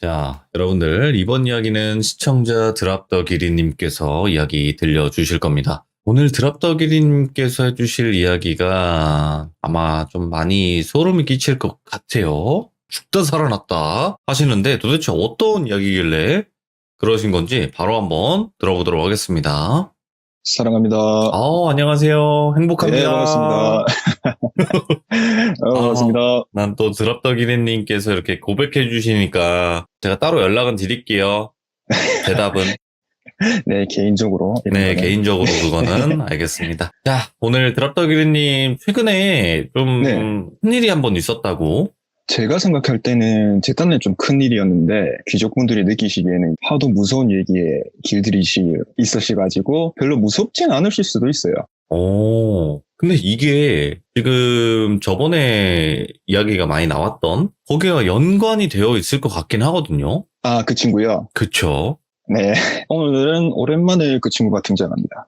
자, 여러분들, 이번 이야기는 시청자 드랍더기리님께서 이야기 들려주실 겁니다. 오늘 드랍더기리님께서 해주실 이야기가 아마 좀 많이 소름이 끼칠 것 같아요. 죽다 살아났다 하시는데 도대체 어떤 이야기길래 그러신 건지 바로 한번 들어보도록 하겠습니다. 사랑합니다. 안녕하세요. 행복합니다. 네, 반갑습니다. 반갑습니다. 난 또 드랍더기리님께서 이렇게 고백해 주시니까 제가 따로 연락은 드릴게요. 대답은. 네, 개인적으로. 네, 개인적으로 그거는 알겠습니다. 자, 오늘 드랍더기리님 최근에 좀 네. 큰일이 한 번 있었다고. 제가 생각할 때는 제 딴에 좀 큰일이었는데 귀족분들이 느끼시기에는 하도 무서운 얘기에 길들이 있으셔가지고 별로 무섭진 않으실 수도 있어요. 근데 이게 지금 저번에 이야기가 많이 나왔던 거기와 연관이 되어 있을 것 같긴 하거든요. 아, 그 친구요? 그쵸? 네. 오늘은 오랜만에 그 친구가 등장합니다.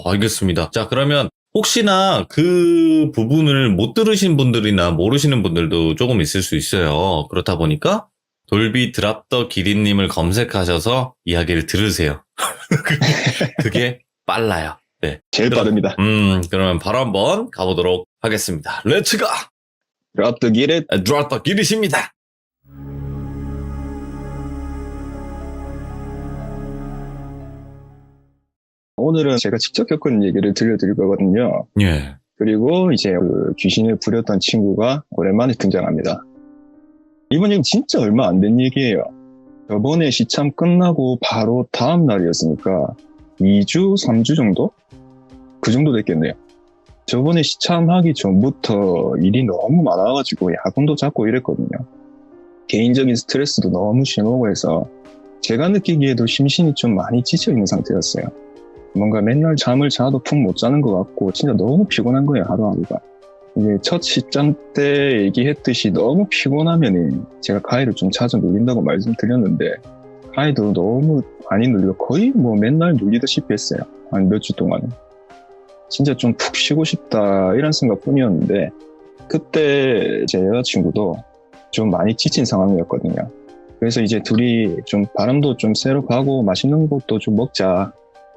알겠습니다. 자, 그러면 혹시나 그 부분을 못 들으신 분들이나 모르시는 분들도 조금 있을 수 있어요. 그렇다 보니까 돌비 드랍더 기린님을 검색하셔서 이야기를 들으세요. 그게 빨라요. 네. 제일 빠릅니다. 그러면 바로 한번 가보도록 하겠습니다. 렛츠가! Drop the get it. 드랍더 기릿입니다. 오늘은 제가 직접 겪은 얘기를 들려드릴 거거든요. 예. 그리고 이제 그 귀신을 부렸던 친구가 오랜만에 등장합니다. 이번 얘기 진짜 얼마 안 된 얘기예요. 저번에 시참 끝나고 바로 다음 날이었으니까 2주, 3주 정도? 그 정도 됐겠네요. 저번에 시참하기 전부터 일이 너무 많아가지고 야근도 잡고 이랬거든요. 개인적인 스트레스도 너무 심하고 해서 제가 느끼기에도 심신이 좀 많이 지쳐있는 상태였어요. 뭔가 맨날 잠을 자도 푹 못 자는 것 같고 진짜 너무 피곤한 거예요, 하루하루가. 이제 첫 시점 때 얘기했듯이 너무 피곤하면은 제가 가위를 좀 자주 눌린다고 말씀드렸는데 가위도 너무 많이 눌리고 거의 뭐 맨날 눌리다시피 했어요. 한 몇 주 동안은. 진짜 좀 푹 쉬고 싶다 이런 생각뿐이었는데 그때 제 여자친구도 좀 많이 지친 상황이었거든요. 그래서 이제 둘이 좀 바람도 좀 쐬러 가고 맛있는 것도 좀 먹자,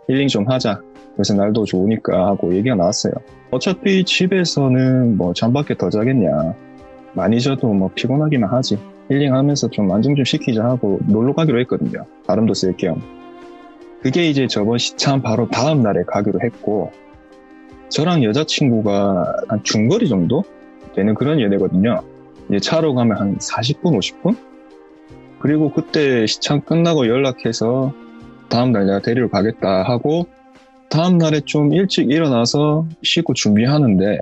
힐링 좀 하자. 그래서 날도 좋으니까 하고 얘기가 나왔어요. 어차피 집에서는 뭐 잠밖에 더 자겠냐. 많이 자도 뭐 피곤하기만 하지. 힐링하면서 좀 안정 좀 시키자 하고 놀러 가기로 했거든요. 바람도 쐴 겸. 그게 이제 저번 시참 바로 다음 날에 가기로 했고 저랑 여자친구가 한 중거리 정도 되는 그런 연애거든요. 이제 차로 가면 한 40분, 50분? 그리고 그때 시참 끝나고 연락해서 다음날 내가 데리러 가겠다 하고 다음날에 좀 일찍 일어나서 씻고 준비하는데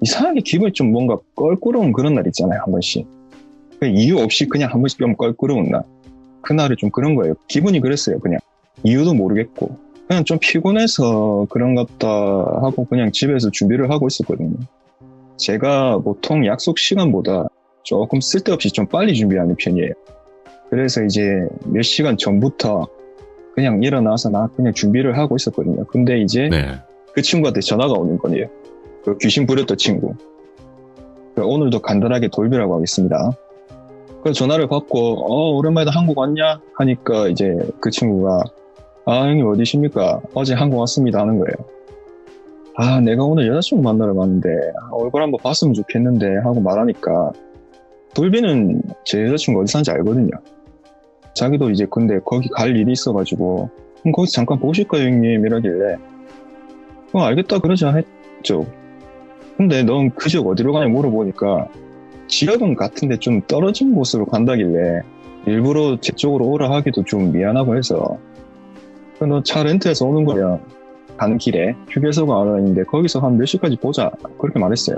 이상하게 기분이 좀 뭔가 껄끄러운 그런 날 있잖아요, 한 번씩. 이유 없이 그냥 한 번씩 좀 껄끄러운 날. 그날이 좀 그런 거예요. 기분이 그랬어요, 그냥. 이유도 모르겠고. 그냥 좀 피곤해서 그런갑다 하고 그냥 집에서 준비를 하고 있었거든요. 제가 보통 약속 시간보다 조금 쓸데없이 좀 빨리 준비하는 편이에요. 그래서 이제 몇 시간 전부터 그냥 일어나서 나 그냥 준비를 하고 있었거든요. 근데 이제 그 친구한테 전화가 오는 거예요. 그 귀신 부렸던 친구. 오늘도 간단하게 돌비라고 하겠습니다. 그 전화를 받고 오랜만에 한국 왔냐? 하니까 이제 그 친구가 형님 어디십니까? 어제 한국 왔습니다 하는 거예요. 내가 오늘 여자친구 만나러 갔는데 얼굴 한번 봤으면 좋겠는데 하고 말하니까 돌비는 제 여자친구 어디 사는지 알거든요. 자기도 이제 근데 거기 갈 일이 있어가지고 거기서 잠깐 보실까요 형님 이러길래 알겠다 그러자 했죠. 근데 넌 그 지역 어디로 가냐 물어보니까 지역은 같은데 좀 떨어진 곳으로 간다길래 일부러 제 쪽으로 오라 하기도 좀 미안하고 해서 너 차 렌트해서 오는 거야. 가는 길에 휴게소가 하나 있는데 거기서 한 몇 시까지 보자 그렇게 말했어요.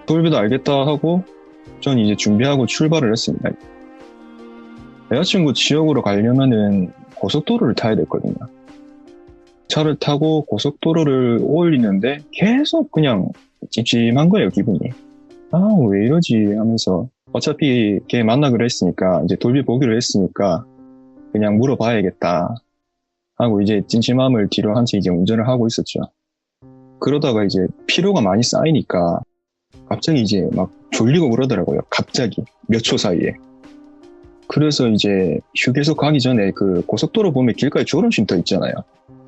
돌비도 알겠다 하고 전 이제 준비하고 출발을 했습니다. 여자친구 지역으로 가려면은 고속도로를 타야 됐거든요. 차를 타고 고속도로를 올리는데 계속 그냥 찜찜한 거예요, 기분이. 왜 이러지 하면서 어차피 걔 만나기로 했으니까 이제 돌비 보기로 했으니까 그냥 물어봐야겠다 하고 이제 찜찜함을 뒤로 한 채 이제 운전을 하고 있었죠. 그러다가 이제 피로가 많이 쌓이니까 갑자기 이제 막 졸리고 그러더라고요. 갑자기 몇 초 사이에. 그래서 이제 휴게소 가기 전에 그 고속도로 보면 길가에 졸음쉼터 있잖아요.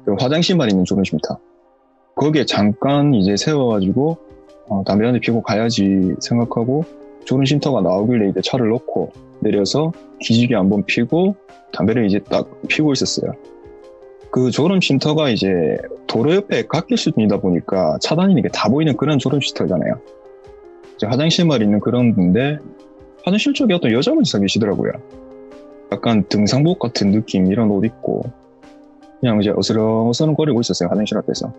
그 화장실만 있는 졸음쉼터. 거기에 잠깐 이제 세워가지고 담배 한 대 피고 가야지 생각하고 졸음쉼터가 나오길래 이제 차를 놓고 내려서 기지개 한번 피고 담배를 이제 딱 피고 있었어요. 그 졸음쉼터가 이제 도로 옆에 갓길 수준이다 보니까 차 다니는 게 다 보이는 그런 졸음쉼터잖아요. 이제 화장실만 있는 그런 데인데 화장실 쪽에 어떤 여자분이 계시더라고요. 약간 등산복 같은 느낌 이런 옷 입고 그냥 이제 어슬렁어슬렁거리고 있었어요. 화장실 앞에서.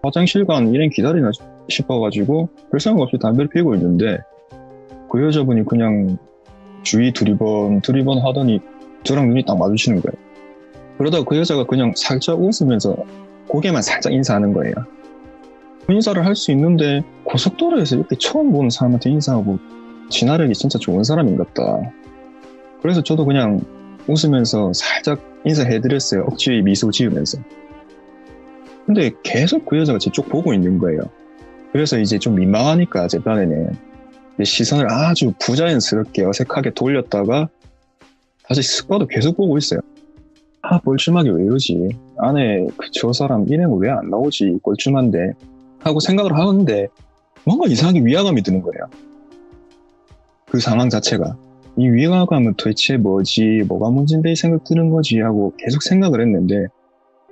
화장실 간 일행 기다리나 싶어가지고 별 생각 없이 담배를 피우고 있는데 그 여자분이 그냥 주위 두리번 하더니 저랑 눈이 딱 마주치는 거예요. 그러다가 그 여자가 그냥 살짝 웃으면서 고개만 살짝 인사하는 거예요. 그 인사를 할 수 있는데 고속도로에서 이렇게 처음 보는 사람한테 인사하고 진화력이 진짜 좋은 사람인갑다. 그래서 저도 그냥 웃으면서 살짝 인사해드렸어요. 억지 미소 지으면서. 근데 계속 그 여자가 제 쪽 보고 있는 거예요. 그래서 이제 좀 민망하니까 제 딴에는 시선을 아주 부자연스럽게 어색하게 돌렸다가 다시 쓱 봐도 계속 보고 있어요. 뻘쭘하게 왜 이러지? 안에 저 사람 일행은 왜 안 나오지? 뻘쭘한데 하고 생각을 하는데 뭔가 이상하게 위화감이 드는 거예요. 그 상황 자체가. 이 위화감은 도대체 뭐지? 뭐가 문제인데 이 생각 드는 거지? 하고 계속 생각을 했는데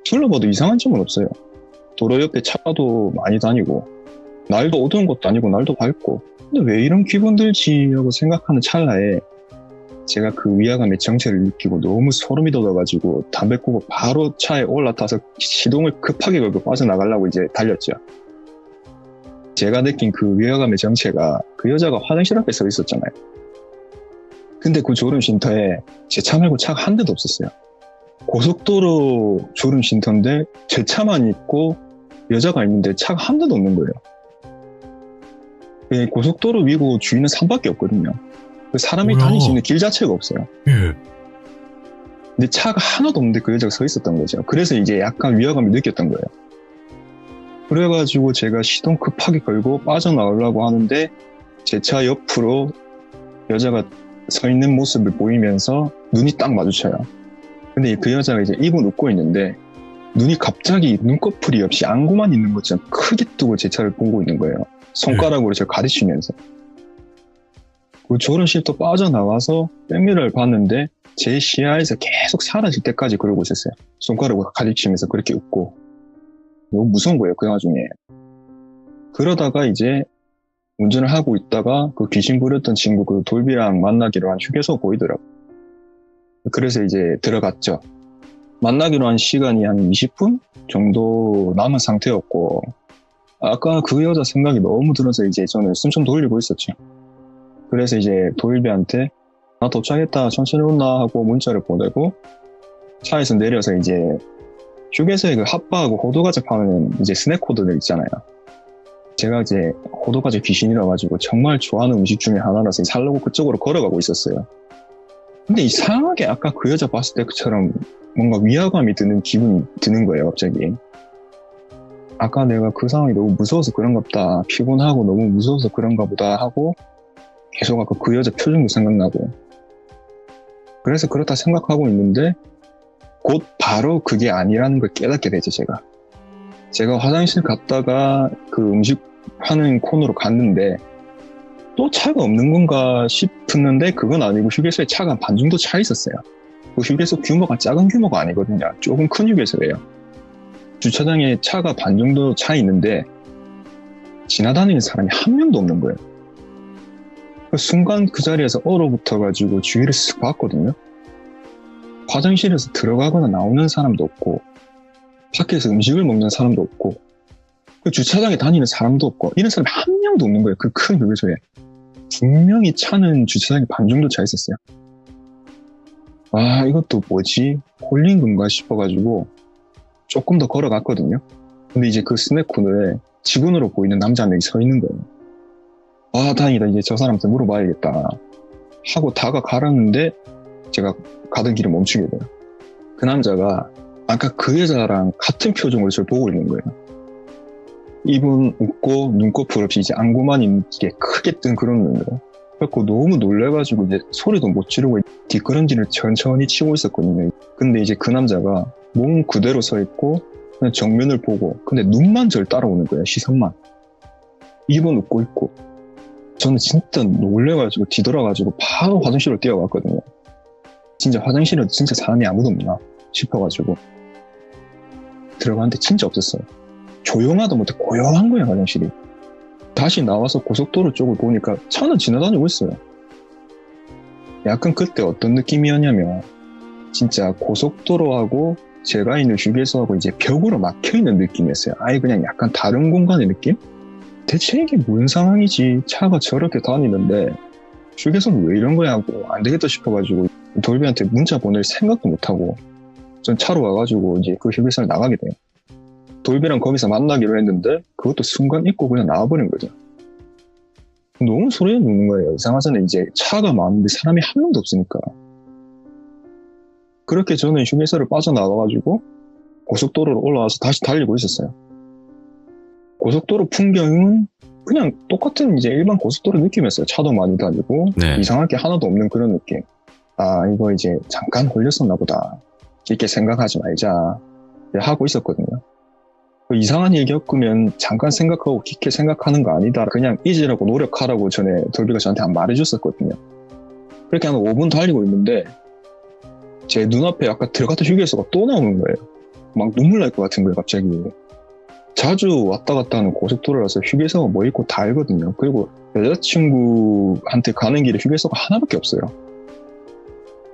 둘러봐도 이상한 점은 없어요. 도로 옆에 차도 많이 다니고 날도 어두운 것도 아니고 날도 밝고 근데 왜 이런 기분 들지? 하고 생각하는 찰나에 제가 그 위화감의 정체를 느끼고 너무 소름이 돋아가지고 담배 끄고 바로 차에 올라타서 시동을 급하게 걸고 빠져나가려고 이제 달렸죠. 제가 느낀 그 위화감의 정체가 그 여자가 화장실 앞에 서 있었잖아요. 근데 그 졸음쉼터에 제 차 말고 차가 한 대도 없었어요. 고속도로 졸음쉼터인데 제 차만 있고 여자가 있는데 차가 한 대도 없는 거예요. 고속도로 위고 주위는 산밖에 없거든요. 사람이 뭐야? 다닐 수 있는 길 자체가 없어요. 예. 근데 차가 하나도 없는데 그 여자가 서 있었던 거죠. 그래서 이제 약간 위화감을 느꼈던 거예요. 그래가지고 제가 시동 급하게 걸고 빠져나오려고 하는데 제 차 옆으로 여자가 서 있는 모습을 보이면서 눈이 딱 마주쳐요. 근데 그 여자가 이제 입은 웃고 있는데 눈이 갑자기 눈꺼풀이 없이 안구만 있는 것처럼 크게 뜨고 제 차를 보고 있는 거예요. 손가락으로 제가 가르치면서. 그 졸음쉼터 빠져나와서 백미러를 봤는데 제 시야에서 계속 사라질 때까지 그러고 있었어요. 손가락으로 가리키면서 그렇게 웃고. 너무 무서운 거예요, 그 나중에. 그러다가 이제 운전을 하고 있다가 그 귀신 부렸던 친구 그 돌비랑 만나기로 한 휴게소 보이더라고요. 그래서 이제 들어갔죠. 만나기로 한 시간이 한 20분 정도 남은 상태였고 아까 그 여자 생각이 너무 들어서 이제 저는 숨 좀 돌리고 있었죠. 그래서 이제 돌비한테 나 도착했다 천천히 온나 하고 문자를 보내고 차에서 내려서 이제 휴게소에 그 핫바하고 호두과자 파는 이제 스낵 코드들 있잖아요. 제가 이제 호두과자 귀신이라 가지고 정말 좋아하는 음식 중에 하나라서 살려고 그쪽으로 걸어가고 있었어요. 근데 이상하게 아까 그 여자 봤을 때처럼 뭔가 위화감이 드는 기분이 드는 거예요, 갑자기. 아까 내가 그 상황이 너무 무서워서 그런가 보다, 피곤하고 너무 무서워서 그런가 보다 하고 계속 아까 그 여자 표정도 생각나고 그래서 그렇다 생각하고 있는데 곧 바로 그게 아니라는 걸 깨닫게 되죠, 제가 화장실 갔다가 그 음식 하는 코너로 갔는데 또 차가 없는 건가 싶었는데 그건 아니고 휴게소에 차가 반 정도 차 있었어요. 그 휴게소 규모가 작은 규모가 아니거든요. 조금 큰 휴게소예요. 주차장에 차가 반 정도 차 있는데 지나다니는 사람이 한 명도 없는 거예요. 그 순간 그 자리에서 얼어붙어가지고 주위를 쓱 봤거든요. 화장실에서 들어가거나 나오는 사람도 없고 밖에서 음식을 먹는 사람도 없고 그 주차장에 다니는 사람도 없고 이런 사람이 한 명도 없는 거예요. 그 큰 휴게소에. 분명히 차는 주차장에 반 정도 차 있었어요. 아, 이것도 뭐지? 홀린 건가 싶어가지고 조금 더 걸어갔거든요. 근데 이제 그 스낵 코너에 직원으로 보이는 남자 한 명이 서 있는 거예요. 아, 다행이다. 이제 저 사람한테 물어봐야겠다 하고 다가가려는데 제가 가던 길을 멈추게 돼요. 그 남자가 아까 그 여자랑 같은 표정으로 저를 보고 있는 거예요. 입은 웃고 눈꺼풀 없이 이제 안구만 있는 게 크게 뜬 그런 눈으로. 그래갖고 너무 놀래가지고 이제 소리도 못 지르고 뒷걸음질을 천천히 치고 있었거든요. 근데 이제 그 남자가 몸 그대로 서 있고 그냥 정면을 보고 근데 눈만 절 따라오는 거예요. 시선만. 입은 웃고 있고. 저는 진짜 놀래가지고 뒤돌아가지고 바로 화장실로 뛰어갔거든요. 진짜 화장실에 진짜 사람이 아무도 없나 싶어가지고 들어갔는데 진짜 없었어요. 조용하다 못해 고요한 거예요, 화장실이. 다시 나와서 고속도로 쪽을 보니까 차는 지나다니고 있어요. 약간 그때 어떤 느낌이었냐면 진짜 고속도로하고 제가 있는 휴게소하고 이제 벽으로 막혀있는 느낌이었어요. 아예 그냥 약간 다른 공간의 느낌? 대체 이게 뭔 상황이지? 차가 저렇게 다니는데 휴게소는 왜 이런 거야 하고 안 되겠다 싶어가지고 돌비한테 문자 보낼 생각도 못하고 전 차로 와가지고 이제 그 휴게소를 나가게 돼요. 돌비랑 거기서 만나기로 했는데 그것도 순간 잊고 그냥 나와버린 거죠. 너무 소리가 나는 거예요. 이상하잖아요. 이제 차가 많은데 사람이 한 명도 없으니까. 그렇게 저는 휴게소를 빠져나와가지고 고속도로로 올라와서 다시 달리고 있었어요. 고속도로 풍경은 그냥 똑같은 이제 일반 고속도로 느낌이었어요. 차도 많이 다니고 네. 이상할 게 하나도 없는 그런 느낌. 아, 이거 이제 잠깐 걸렸었나 보다. 깊게 생각하지 말자 하고 있었거든요. 이상한 일 겪으면 잠깐 생각하고 깊게 생각하는 거 아니다. 그냥 잊으라고 노력하라고 전에 돌비가 저한테 말해줬었거든요. 그렇게 한 5분 달리고 있는데 제 눈앞에 아까 들어갔던 휴게소가 또 나오는 거예요. 막 눈물 날 것 같은 거예요, 갑자기. 자주 왔다 갔다 하는 고속도로라서 휴게소가 뭐 있고 다 알거든요. 그리고 여자친구한테 가는 길에 휴게소가 하나밖에 없어요.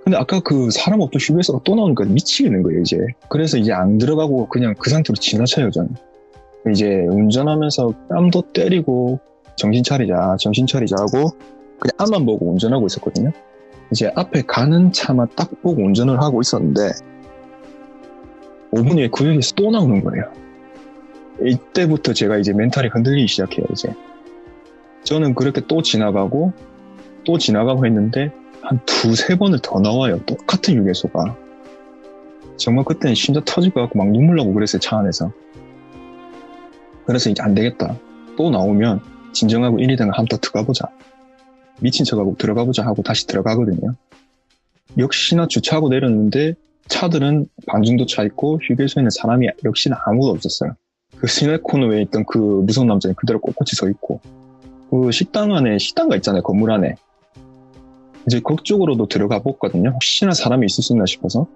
근데 아까 그 사람 없던 휴게소가 또 나오니까 미치겠는 거예요, 이제. 그래서 이제 안 들어가고 그냥 그 상태로 지나쳐요, 저는. 이제 운전하면서 뺨도 때리고 정신 차리자 하고 그냥 앞만 보고 운전하고 있었거든요. 이제 앞에 가는 차만 딱 보고 운전을 하고 있었는데 5분 후에 그 휴게소 또 나오는 거예요. 이때부터 제가 이제 멘탈이 흔들리기 시작해요, 이제. 저는 그렇게 또 지나가고 했는데 한 2-3번을 더 나와요. 똑같은 휴게소가. 정말 그때는 심장 터질 것 같고 막 눈물 나고 그랬어요, 차 안에서. 그래서 이제 안 되겠다. 또 나오면 진정하고 1, 2등 한번 더 들어가보자. 미친 척하고 들어가보자 하고 다시 들어가거든요. 역시나 주차하고 내렸는데 차들은 반 정도 차 있고 휴게소에는 사람이 역시나 아무도 없었어요. 그 시내 코너에 있던 그 무서운 남자는 그대로 꼿꼿이 서 있고 그 식당가 있잖아요, 건물 안에. 이제 그쪽으로도 들어가 봤거든요. 혹시나 사람이 있을 수 있나 싶어서.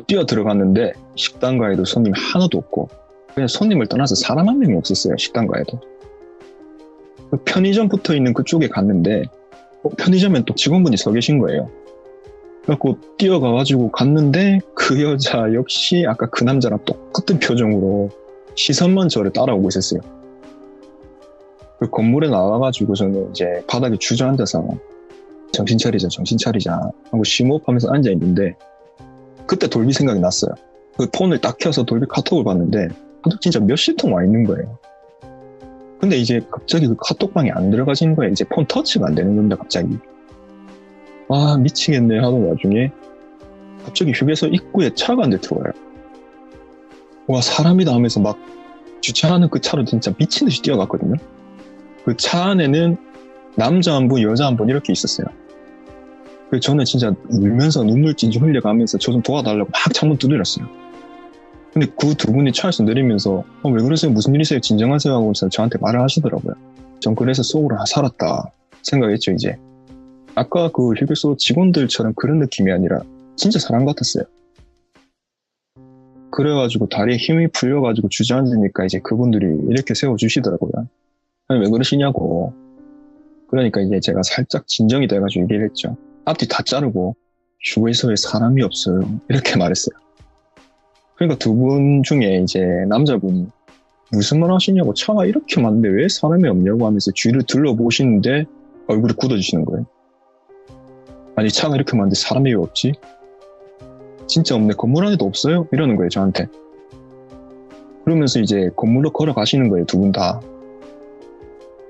뛰어 들어갔는데 식당가에도 손님 하나도 없고 그냥 손님을 떠나서 사람 한 명이 없었어요, 식당가에도. 편의점 붙어 있는 그쪽에 갔는데 편의점엔 또 직원분이 서 계신 거예요. 그래갖고 뛰어가가지고 갔는데 그 여자 역시 아까 그 남자랑 똑같은 표정으로 시선만 저를 따라오고 있었어요. 그 건물에 나와가지고 저는 이제 바닥에 주저앉아서 정신 차리자 하고 심호흡하면서 앉아있는데 그때 돌비 생각이 났어요. 그 폰을 딱 켜서 돌비 카톡을 봤는데 카톡 진짜 몇십 통 와 있는 거예요. 근데 이제 갑자기 그 카톡방에 안 들어가지는 거예요. 이제 폰 터치가 안 되는 건데 갑자기. 아, 미치겠네 하던 와중에 갑자기 휴게소 입구에 차가 한 대 들어와요. 와, 사람이다 하면서 막 주차하는 그 차로 진짜 미친 듯이 뛰어갔거든요. 그 차 안에는 남자 한 분, 여자 한 분 이렇게 있었어요. 그래서 저는 진짜 울면서 눈물 찐ጭ 흘려가면서 저 좀 도와달라고 막 창문 두드렸어요. 근데 그 두 분이 차에서 내리면서 왜 그러세요? 무슨 일이세요? 진정하세요? 하고서 저한테 말을 하시더라고요. 전 그래서 속으로 살았다 생각했죠, 이제. 아까 그 휴게소 직원들처럼 그런 느낌이 아니라 진짜 사람 같았어요. 그래가지고 다리에 힘이 풀려가지고 주저앉으니까 이제 그분들이 이렇게 세워주시더라고요. 아니, 왜 그러시냐고. 그러니까 이제 제가 살짝 진정이 돼가지고 얘기를 했죠. 앞뒤 다 자르고 휴게소에 사람이 없어요. 이렇게 말했어요. 그러니까 두 분 중에 이제 남자분이 무슨 말 하시냐고, 차가 이렇게 많은데 왜 사람이 없냐고 하면서 뒤를 둘러보시는데 얼굴이 굳어지시는 거예요. 아니, 차가 이렇게 많은데 사람이 왜 없지? 진짜 없네. 건물 안에도 없어요? 이러는 거예요, 저한테. 그러면서 이제 건물로 걸어가시는 거예요, 두 분 다.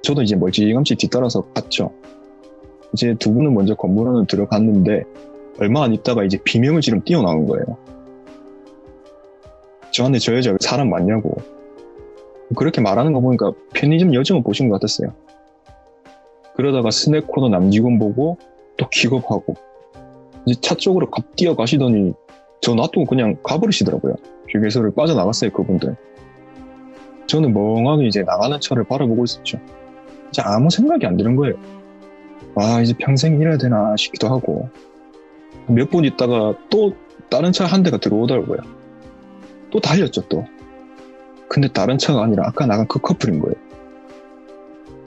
저도 이제 멀찌감치 뒤따라서 갔죠. 이제 두 분은 먼저 건물 안으로 들어갔는데 얼마 안 있다가 이제 비명을 지르며 뛰어나온 거예요. 저한테 저 여자 사람 맞냐고. 그렇게 말하는 거 보니까 편의점 여정을 보신 것 같았어요. 그러다가 스낵 코너 남직원 보고 또 킥업하고 이제 차 쪽으로 갑 뛰어가시더니 저 놔두고 그냥 가버리시더라고요. 휴게소를 빠져나갔어요, 그분들. 저는 멍하게 이제 나가는 차를 바라보고 있었죠. 이제 아무 생각이 안 드는 거예요. 아, 이제 평생 일해야 되나 싶기도 하고. 몇 분 있다가 또 다른 차 한 대가 들어오더라고요. 또 달렸죠, 또. 근데 다른 차가 아니라 아까 나간 그 커플인 거예요.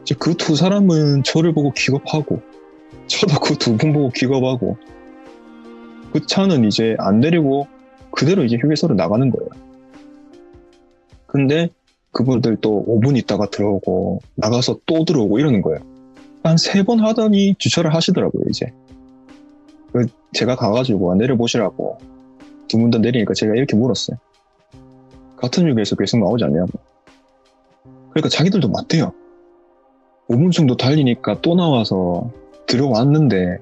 이제 그 두 사람은 저를 보고 기겁하고, 저도 그 두 분 보고 기겁하고, 그 차는 이제 안 내리고 그대로 이제 휴게소로 나가는 거예요. 근데 그분들 또 5분 있다가 들어오고, 나가서 또 들어오고 이러는 거예요. 한 3번 하더니 주차를 하시더라고요, 이제. 제가 가가지고 내려보시라고 두 분 다 내리니까 제가 이렇게 물었어요. 같은 휴게소 계속 나오지 않냐고. 그러니까 자기들도 맞대요. 5분 정도 달리니까 또 나와서 들어왔는데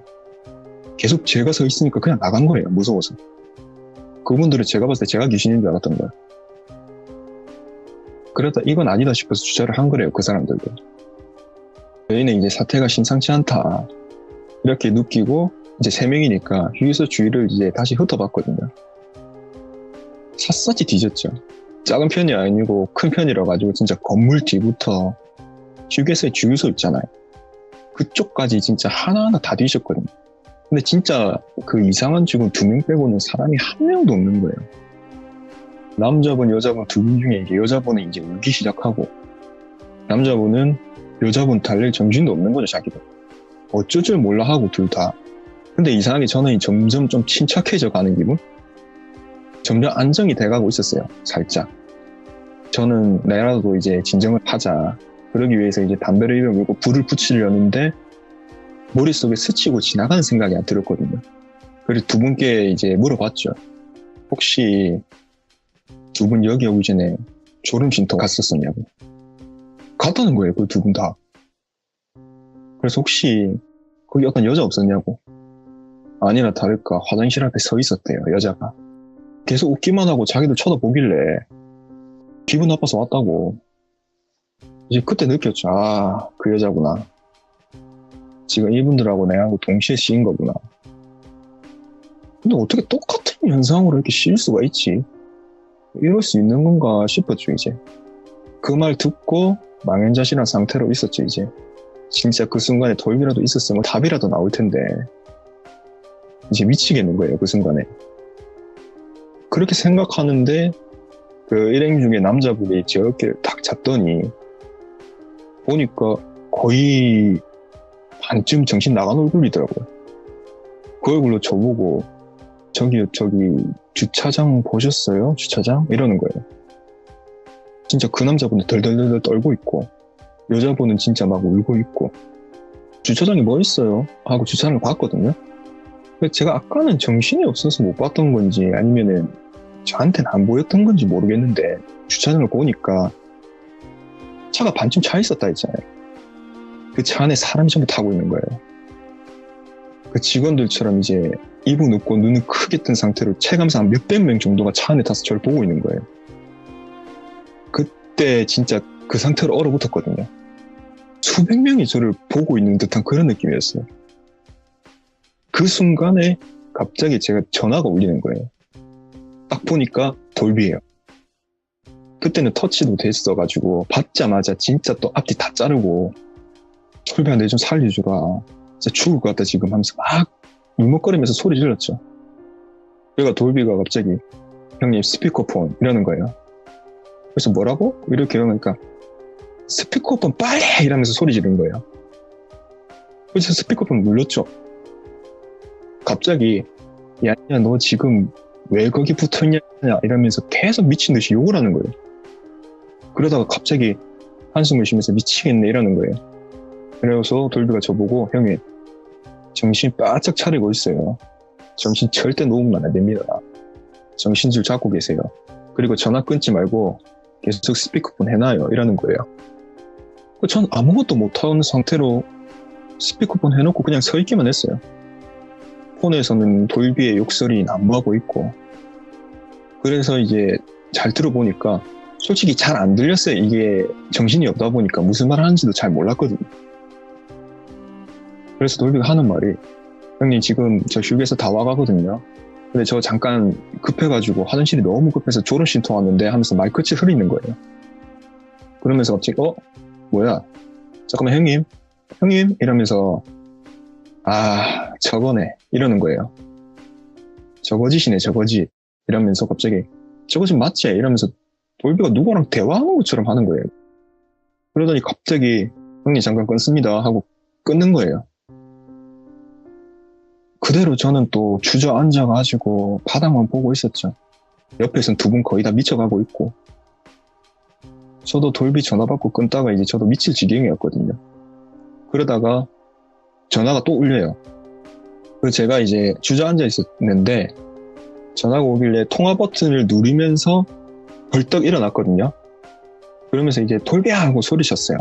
계속 제가 서 있으니까 그냥 나간 거예요, 무서워서. 그분들은 제가 봤을 때 제가 귀신인 줄 알았던 거예요. 그러다 이건 아니다 싶어서 주차를 한 거래요, 그 사람들도. 저희는 이제 사태가 심상치 않다 이렇게 느끼고 이제 3명이니까 휴게소 주위를 이제 다시 훑어봤거든요. 샅샅이 뒤졌죠. 작은 편이 아니고 큰 편이라 가지고 진짜 건물 뒤부터 휴게소에 주유소 있잖아요. 그쪽까지 진짜 하나하나 다 뒤졌거든요. 근데 진짜 그 이상한 직원 2명 빼고는 사람이 한 명도 없는 거예요. 남자분, 여자분 2분 중에 이제 여자분은 이제 울기 시작하고, 남자분은 여자분 달랠 정신도 없는 거죠, 자기도. 어쩔 줄 몰라 하고 둘 다. 근데 이상하게 저는 점점 좀 침착해져 가는 기분? 점점 안정이 돼가고 있었어요, 살짝. 저는 내라도 이제 진정을 하자. 그러기 위해서 이제 담배를 입에 물고 불을 붙이려는데 머릿속에 스치고 지나가는 생각이 안 들었거든요. 그래서 2분께 이제 물어봤죠. 혹시 2분 여기 오기 전에 졸음쉼터 갔었었냐고. 갔다는 거예요, 그 2분 다. 그래서 혹시 거기 어떤 여자 없었냐고. 아니나 다를까 화장실 앞에 서 있었대요, 여자가. 계속 웃기만 하고 자기도 쳐다보길래 기분 나빠서 왔다고. 이제 그때 느꼈죠. 아, 그 여자구나. 지금 이분들하고 내하고 동시에 씌인 거구나. 근데 어떻게 똑같은 현상으로 이렇게 씌일 수가 있지? 이럴 수 있는 건가 싶었죠, 이제. 그 말 듣고 망연자실한 상태로 있었죠, 이제. 진짜 그 순간에 돌비라도 있었으면 답이라도 나올 텐데. 이제 미치겠는 거예요, 그 순간에. 그렇게 생각하는데 그 일행 중에 남자분이 저렇게 딱 잤더니 보니까 거의 반쯤 정신 나간 얼굴이더라고요. 그 얼굴로 저보고 저기 주차장 보셨어요? 주차장? 이러는 거예요. 진짜 그 남자분은 덜덜덜 떨고 있고 여자분은 진짜 막 울고 있고 주차장에 뭐 있어요? 하고 주차장을 봤거든요. 제가 아까는 정신이 없어서 못 봤던 건지 아니면은 저한테는 안 보였던 건지 모르겠는데 주차장을 보니까 차가 반쯤 차 있었다 했잖아요. 그 차 안에 사람이 전부 타고 있는 거예요. 그 직원들처럼 이제 입을 눕고 눈을 크게 뜬 상태로 체감상 몇백 명 정도가 차 안에 타서 저를 보고 있는 거예요. 그때 진짜 그 상태로 얼어붙었거든요. 수백 명이 저를 보고 있는 듯한 그런 느낌이었어요. 그 순간에 갑자기 제가 전화가 울리는 거예요. 딱 보니까 돌비예요. 그때는 터치도 됐어가지고 받자마자 진짜 또 앞뒤 다 자르고 돌비야 내 좀 살려주라. 진짜 죽을 것 같다 지금 하면서 막 울먹거리면서 소리 질렀죠. 그러니까 돌비가 갑자기 형님 스피커폰 이러는 거예요. 그래서 뭐라고? 이렇게 이러니까 스피커폰 빨리 이러면서 소리 지른 거예요. 그래서 스피커폰 눌렀죠. 갑자기 야 너 지금 왜 거기 붙어있냐 이러면서 계속 미친 듯이 욕을 하는 거예요. 그러다가 갑자기 한숨을 쉬면서 미치겠네 이러는 거예요. 그래서 돌비가 저보고 형님 정신 바짝 차리고 있어요. 정신 절대 놓으면 안 됩니다. 정신줄 잡고 계세요. 그리고 전화 끊지 말고 계속 스피커폰 해놔요 이러는 거예요. 전 아무것도 못하는 상태로 스피커폰 해놓고 그냥 서 있기만 했어요. 폰에서는 돌비의 욕설이 난무하고 있고 그래서 이제 잘 들어보니까 솔직히 잘 안 들렸어요. 이게 정신이 없다 보니까 무슨 말 하는지도 잘 몰랐거든요. 그래서 돌비가 하는 말이, 형님 지금 저 휴게소 다 와가거든요. 근데 저 잠깐 급해가지고 화장실이 너무 급해서 졸음쉼터 왔는데 하면서 말끝이 흐리는 거예요. 그러면서 갑자기 뭐야, 잠깐만 형님 이러면서 저거네 이러는 거예요. 저거짓이네 저거짓 이러면서 갑자기 저거짓 맞지? 이러면서 돌비가 누구랑 대화하는 것처럼 하는 거예요. 그러더니 갑자기 형님 잠깐 끊습니다 하고 끊는 거예요. 그대로 저는 또 주저앉아가지고 바닥만 보고 있었죠. 옆에선 두 분 거의 다 미쳐가고 있고, 저도 돌비 전화 받고 끊다가 이제 저도 미칠 지경이었거든요. 그러다가 전화가 또 울려요. 그래서 제가 이제 주저앉아 있었는데 전화가 오길래 통화 버튼을 누르면서 벌떡 일어났거든요. 그러면서 이제 돌비야 하고 소리쳤어요.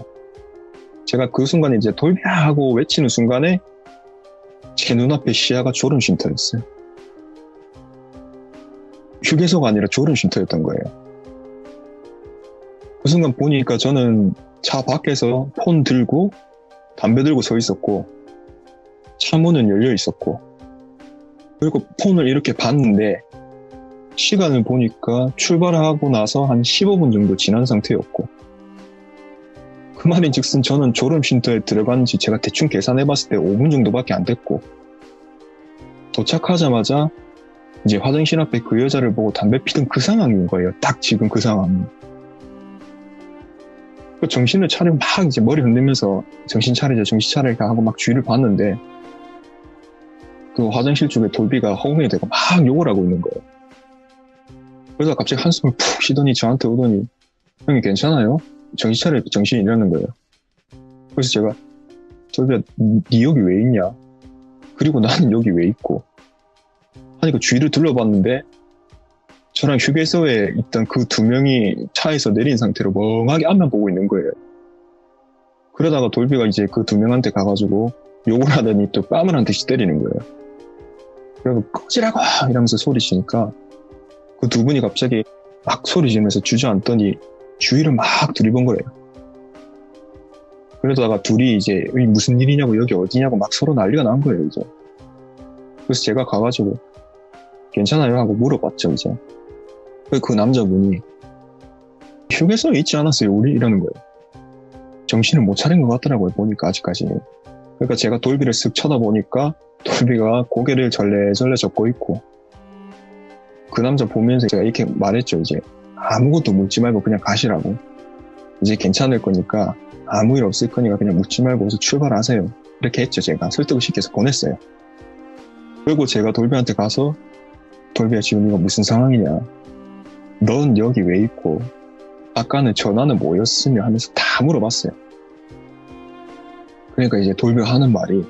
제가 그 순간에 이제 돌비야 하고 외치는 순간에 제 눈앞에 시야가 졸음쉼터였어요. 휴게소가 아니라 졸음쉼터였던 거예요. 그 순간 보니까 저는 차 밖에서 폰 들고 담배 들고 서 있었고, 차 문은 열려 있었고, 그리고 폰을 이렇게 봤는데 시간을 보니까 출발하고 나서 한 15분 정도 지난 상태였고, 그 말인즉슨 저는 졸음쉼터에 들어간 지 제가 대충 계산해봤을 때 5분 정도밖에 안 됐고, 도착하자마자 이제 화장실 앞에 그 여자를 보고 담배 피던 그 상황인 거예요. 딱 지금 그 상황. 그 정신을 차리고 막 이제 머리 흔들면서 정신 차리자 하고 막 주위를 봤는데, 그 화장실 쪽에 돌비가 허공에 대고 막 욕을 하고 있는 거예요. 그래서 갑자기 한숨을 푹 쉬더니 저한테 오더니, 형님 괜찮아요? 정신 차려, 정신이 이러는 거예요. 그래서 제가, 돌비야, 니 여기 왜 있냐? 그리고 나는 여기 왜 있고? 하니까 주위를 둘러봤는데, 저랑 휴게소에 있던 그 두 명이 차에서 내린 상태로 멍하게 앞만 보고 있는 거예요. 그러다가 돌비가 이제 그 두 명한테 가가지고 욕을 하더니 또 뺨을 한 대씩 때리는 거예요. 그래서 꺼지라고! 이러면서 소리치니까 그 두 분이 갑자기 막 소리 지르면서 주저앉더니 주위를 막 두리번 거예요. 그러다가 둘이 이제 무슨 일이냐고 여기 어디냐고 막 서로 난리가 난 거예요, 이제. 그래서 제가 가가지고 괜찮아요? 하고 물어봤죠, 이제. 그 남자분이 휴게소에 있지 않았어요, 우리? 이러는 거예요. 정신을 못 차린 것 같더라고요, 보니까 아직까지. 그러니까 제가 돌비를 쓱 쳐다보니까 돌비가 고개를 절레절레 젓고 있고, 그 남자 보면서 제가 이렇게 말했죠, 이제. 아무것도 묻지 말고 그냥 가시라고. 이제 괜찮을 거니까 아무 일 없을 거니까 그냥 묻지 말고 어서 출발하세요. 이렇게 했죠, 제가. 설득을 시켜서 보냈어요. 그리고 제가 돌비한테 가서, 돌비야 지금 이거 무슨 상황이냐, 넌 여기 왜 있고 아까는 전화는 뭐였으며 하면서 다 물어봤어요. 그러니까 이제 돌비가 하는 말이,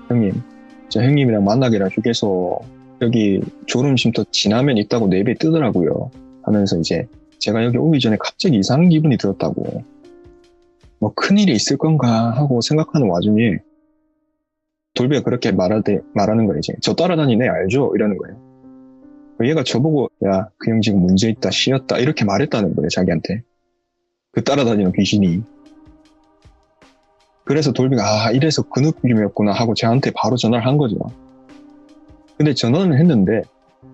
형님, 저 형님이랑 만나기랑 휴게소 여기 졸음쉼터 지나면 있다고 내비에 뜨더라고요 하면서 이제 제가 여기 오기 전에 갑자기 이상한 기분이 들었다고, 뭐 큰일이 있을 건가 하고 생각하는 와중에 돌비가 그렇게 말하는 거예요. 이제 저 따라다니네 알죠? 이러는 거예요. 얘가 저보고 야, 그 형 지금 문제 있다, 쉬었다 이렇게 말했다는 거예요, 자기한테. 그 따라다니는 귀신이. 그래서 돌비가 이래서 그 느낌이었구나 하고 저한테 바로 전화를 한 거죠. 근데 전화는 했는데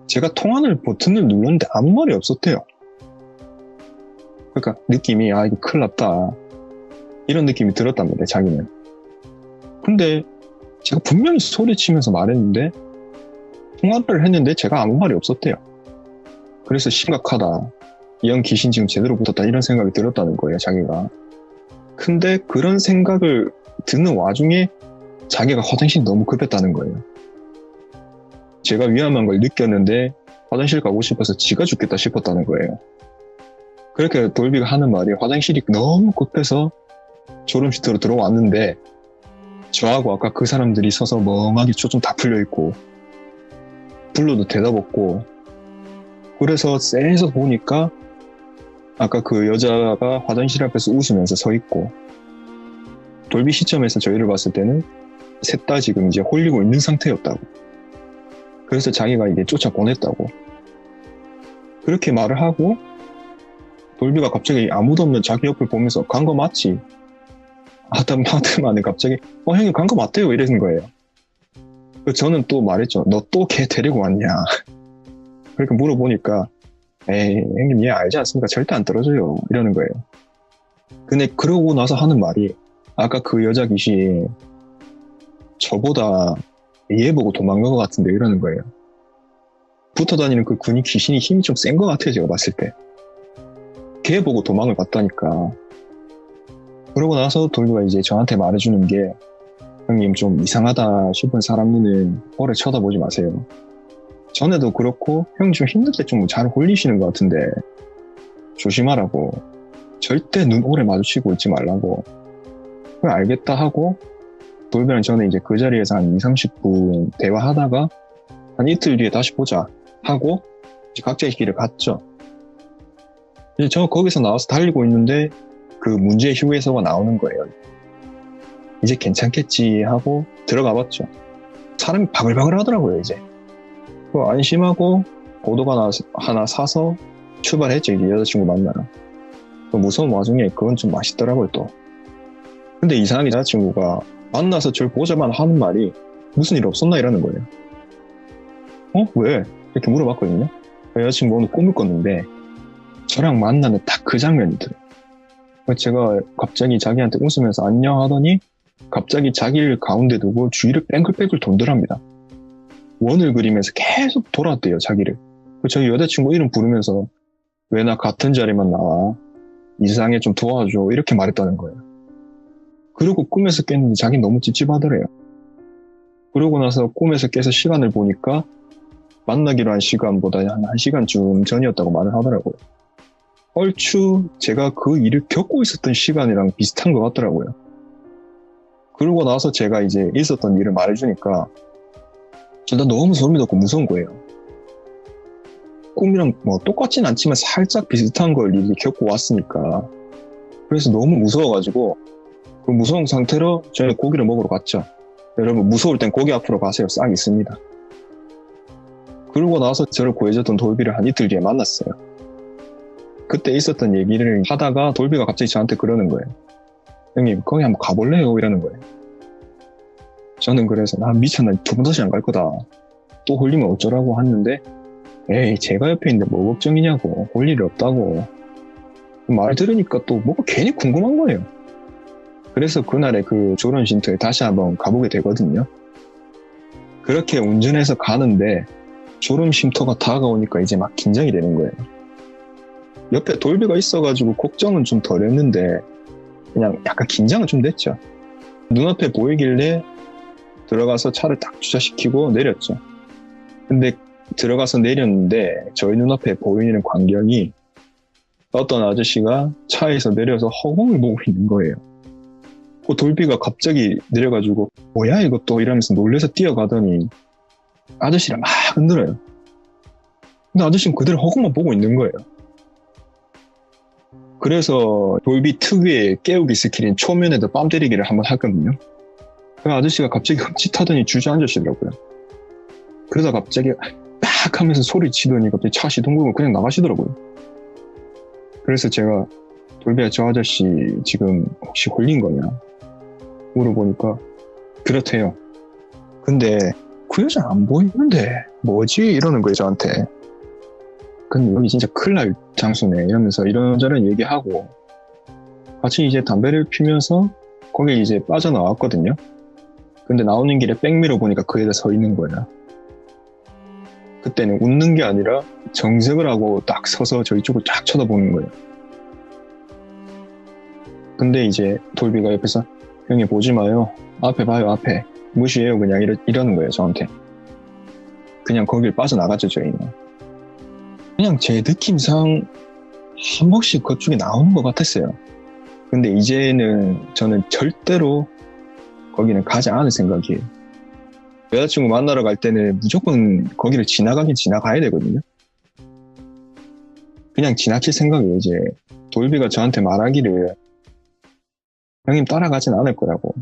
제가 통화를 버튼을 눌렀는데 아무 말이 없었대요. 그러니까 느낌이 이거 큰일 났다 이런 느낌이 들었답니다, 자기는. 근데 제가 분명히 소리치면서 말했는데 통화를 했는데 제가 아무 말이 없었대요. 그래서 심각하다, 이 형 귀신 지금 제대로 붙었다 이런 생각이 들었다는 거예요, 자기가. 근데 그런 생각을 드는 와중에 자기가 화장실이 너무 급했다는 거예요. 제가 위험한 걸 느꼈는데 화장실 가고 싶어서 지가 죽겠다 싶었다는 거예요. 그렇게 돌비가 하는 말이, 화장실이 너무 급해서 졸음쉼터로 들어왔는데 저하고 아까 그 사람들이 서서 멍하게 초점 다 풀려있고 불러도 대답 없고, 그래서 쎄서 보니까 아까 그 여자가 화장실 앞에서 웃으면서 서 있고, 돌비 시점에서 저희를 봤을 때는 셋 다 지금 이제 홀리고 있는 상태였다고. 그래서 자기가 이제 쫓아보냈다고. 그렇게 말을 하고 돌비가 갑자기 아무도 없는 자기 옆을 보면서 간 거 맞지? 하다만에 갑자기 형님 간 거 맞대요 이러는 거예요. 저는 또 말했죠. 너 또 걔 데리고 왔냐. 그렇게 물어보니까 에이 형님 얘 알지 않습니까? 절대 안 떨어져요 이러는 거예요. 근데 그러고 나서 하는 말이 아까 그 여자 귀신 저보다 얘 보고 도망간 것 같은데 이러는 거예요. 붙어 다니는 그 군이 귀신이 힘이 좀 센 것 같아요 제가 봤을 때. 걔 보고 도망을 갔다니까. 그러고 나서 돌비가 이제 저한테 말해주는 게 형님 좀 이상하다 싶은 사람 눈을 오래 쳐다보지 마세요. 전에도 그렇고 형님 좀 힘들 때 좀 잘 홀리시는 것 같은데 조심하라고. 절대 눈 오래 마주치고 있지 말라고. 그래 알겠다 하고 돌비랑 저는 이제 그 자리에서 한 20-30분 대화하다가 한 이틀 뒤에 다시 보자 하고 이제 각자의 길을 갔죠. 이제 저 거기서 나와서 달리고 있는데 그 문제 휴게소가 나오는 거예요. 이제 괜찮겠지 하고 들어가 봤죠. 사람이 바글바글 하더라고요 이제. 안심하고 고도가 하나 사서 출발했죠 이제 여자친구 만나러. 무서운 와중에 그건 좀 맛있더라고요 또. 근데 이상하게 여자친구가 만나서 저를 보자마자 하는 말이 무슨 일 없었나 이러는 거예요. 왜? 이렇게 물어봤거든요. 여자친구 오늘 꿈을 꿨는데 저랑 만나는 딱 그 장면이더래요. 제가 갑자기 자기한테 웃으면서 안녕 하더니 갑자기 자기를 가운데 두고 주위를 뺑글뺑글 돈더랍니다. 원을 그리면서 계속 돌았대요 자기를. 저희 여자친구 이름 부르면서 왜 나 같은 자리만 나와 이 세상에 좀 도와줘 이렇게 말했다는 거예요. 그리고 꿈에서 깼는데 자기 너무 찝찝하더래요. 그러고 나서 꿈에서 깨서 시간을 보니까 만나기로 한 시간보다 한 1시간쯤 전이었다고 말을 하더라고요. 얼추 제가 그 일을 겪고 있었던 시간이랑 비슷한 것 같더라고요. 그러고 나서 제가 이제 있었던 일을 말해주니까 나 너무 소름이 돋고 무서운 거예요. 꿈이랑 뭐 똑같진 않지만 살짝 비슷한 걸 이제 겪고 왔으니까. 그래서 너무 무서워가지고 그 무서운 상태로 저희 고기를 먹으러 갔죠. 여러분 무서울 땐 고기 앞으로 가세요. 싹 있습니다. 그러고 나서 저를 구해줬던 돌비를 한 이틀 뒤에 만났어요. 그때 있었던 얘기를 하다가 돌비가 갑자기 저한테 그러는 거예요. 형님 거기 한번 가볼래요? 이러는 거예요. 저는 그래서 나 미쳤나 2번 다시 안 갈 거다. 또 홀리면 어쩌라고 했는데 에이 제가 옆에 있는데 뭐 걱정이냐고. 홀 일이 없다고. 말 들으니까 또 뭐가 괜히 궁금한 거예요. 그래서 그날의 그 조론 쉼터에 다시 한번 가보게 되거든요. 그렇게 운전해서 가는데 조론 쉼터가 다가오니까 이제 막 긴장이 되는 거예요. 옆에 돌비가 있어가지고 걱정은 좀 덜 했는데 그냥 약간 긴장은 좀 됐죠. 눈앞에 보이길래 들어가서 차를 딱 주차시키고 내렸죠. 근데 들어가서 내렸는데 저희 눈앞에 보이는 광경이 어떤 아저씨가 차에서 내려서 허공을 보고 있는 거예요. 그 돌비가 갑자기 내려가지고 뭐야 이것도 이러면서 놀래서 뛰어가더니 아저씨를 막 흔들어요. 근데 아저씨는 그대로 허공만 보고 있는 거예요. 그래서 돌비 특유의 깨우기 스킬인 초면에도 뺨 때리기를 한번 하거든요. 그 아저씨가 갑자기 흠칫하더니 주저앉으시더라고요. 그러다 갑자기 딱 하면서 소리 치더니 갑자기 차 시동 걸고 그냥 나가시더라고요. 그래서 제가 돌비야 저 아저씨 지금 혹시 홀린 거냐 물어보니까 그렇대요. 근데 그 여자 안 보이는데 뭐지 이러는 거예요 저한테. 근데 여기 진짜 큰일 날 장소네 이러면서 이런저런 얘기하고 같이 이제 담배를 피면서 거기 이제 빠져나왔거든요. 근데 나오는 길에 백미러 보니까 그 여자 서 있는 거예요. 그때는 웃는 게 아니라 정색을 하고 딱 서서 저희 쪽을 쫙 쳐다보는 거예요. 근데 이제 돌비가 옆에서 형님 보지 마요. 앞에 봐요 앞에. 무시해요 그냥 이러는 거예요 저한테. 그냥 거길 빠져나갔죠 저희는. 그냥 제 느낌상 한 번씩 그쪽에 나오는 것 같았어요. 근데 이제는 저는 절대로 거기는 가지 않을 생각이에요. 여자친구 만나러 갈 때는 무조건 거기를 지나가긴 지나가야 되거든요. 그냥 지나칠 생각이에요. 이제 돌비가 저한테 말하기를 형님 따라가진 않을 거라고.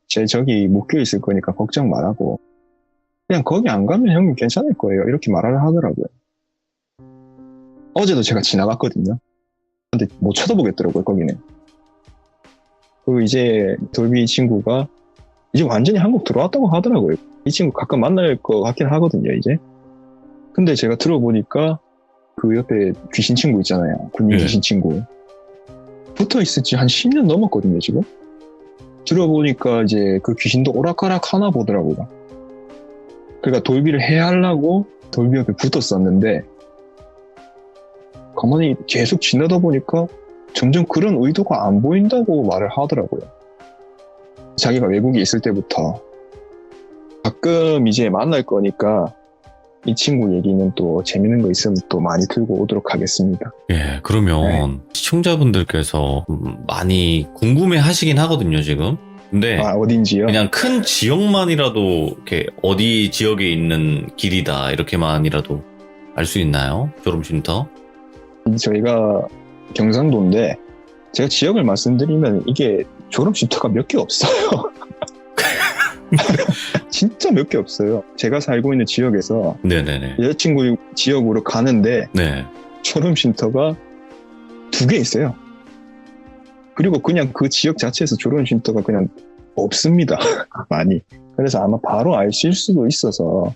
제 저기 묶여 있을 거니까 걱정 말라고. 그냥 거기 안 가면 형님 괜찮을 거예요. 이렇게 말을 하더라고요. 어제도 제가 지나갔거든요. 근데 못 쳐다보겠더라고요 거기는. 그 이제 돌비 친구가 이제 완전히 한국 들어왔다고 하더라고요. 이 친구 가끔 만날 것 같긴 하거든요, 이제. 근데 제가 들어보니까 그 옆에 귀신 친구 있잖아요. 군인 네. 귀신 친구. 붙어 있을지 한 10년 넘었거든요, 지금. 들어보니까 이제 그 귀신도 오락가락 하나 보더라고요. 그러니까 돌비를 해하려고 돌비 옆에 붙었었는데 가만히 계속 지나다 보니까 점점 그런 의도가 안 보인다고 말을 하더라고요. 자기가 외국에 있을 때부터 가끔 이제 만날 거니까 이 친구 얘기는 또 재밌는 거 있으면 또 많이 들고 오도록 하겠습니다. 예, 그러면 시청자분들께서 많이 궁금해 하시긴 하거든요, 지금. 근데 아, 어딘지요? 그냥 큰 지역만이라도 이렇게 어디 지역에 있는 길이다 이렇게만이라도 알 수 있나요? 졸음쉼터? 저희가 경상도인데 제가 지역을 말씀드리면 이게 졸업쉼터가 몇 개 없어요. 진짜 몇 개 없어요. 제가 살고 있는 지역에서 네네네. 여자친구 지역으로 가는데 네. 졸업쉼터가 2개 있어요. 그리고 그냥 그 지역 자체에서 졸업쉼터가 그냥 없습니다. 많이. 그래서 아마 바로 아실 수도 있어서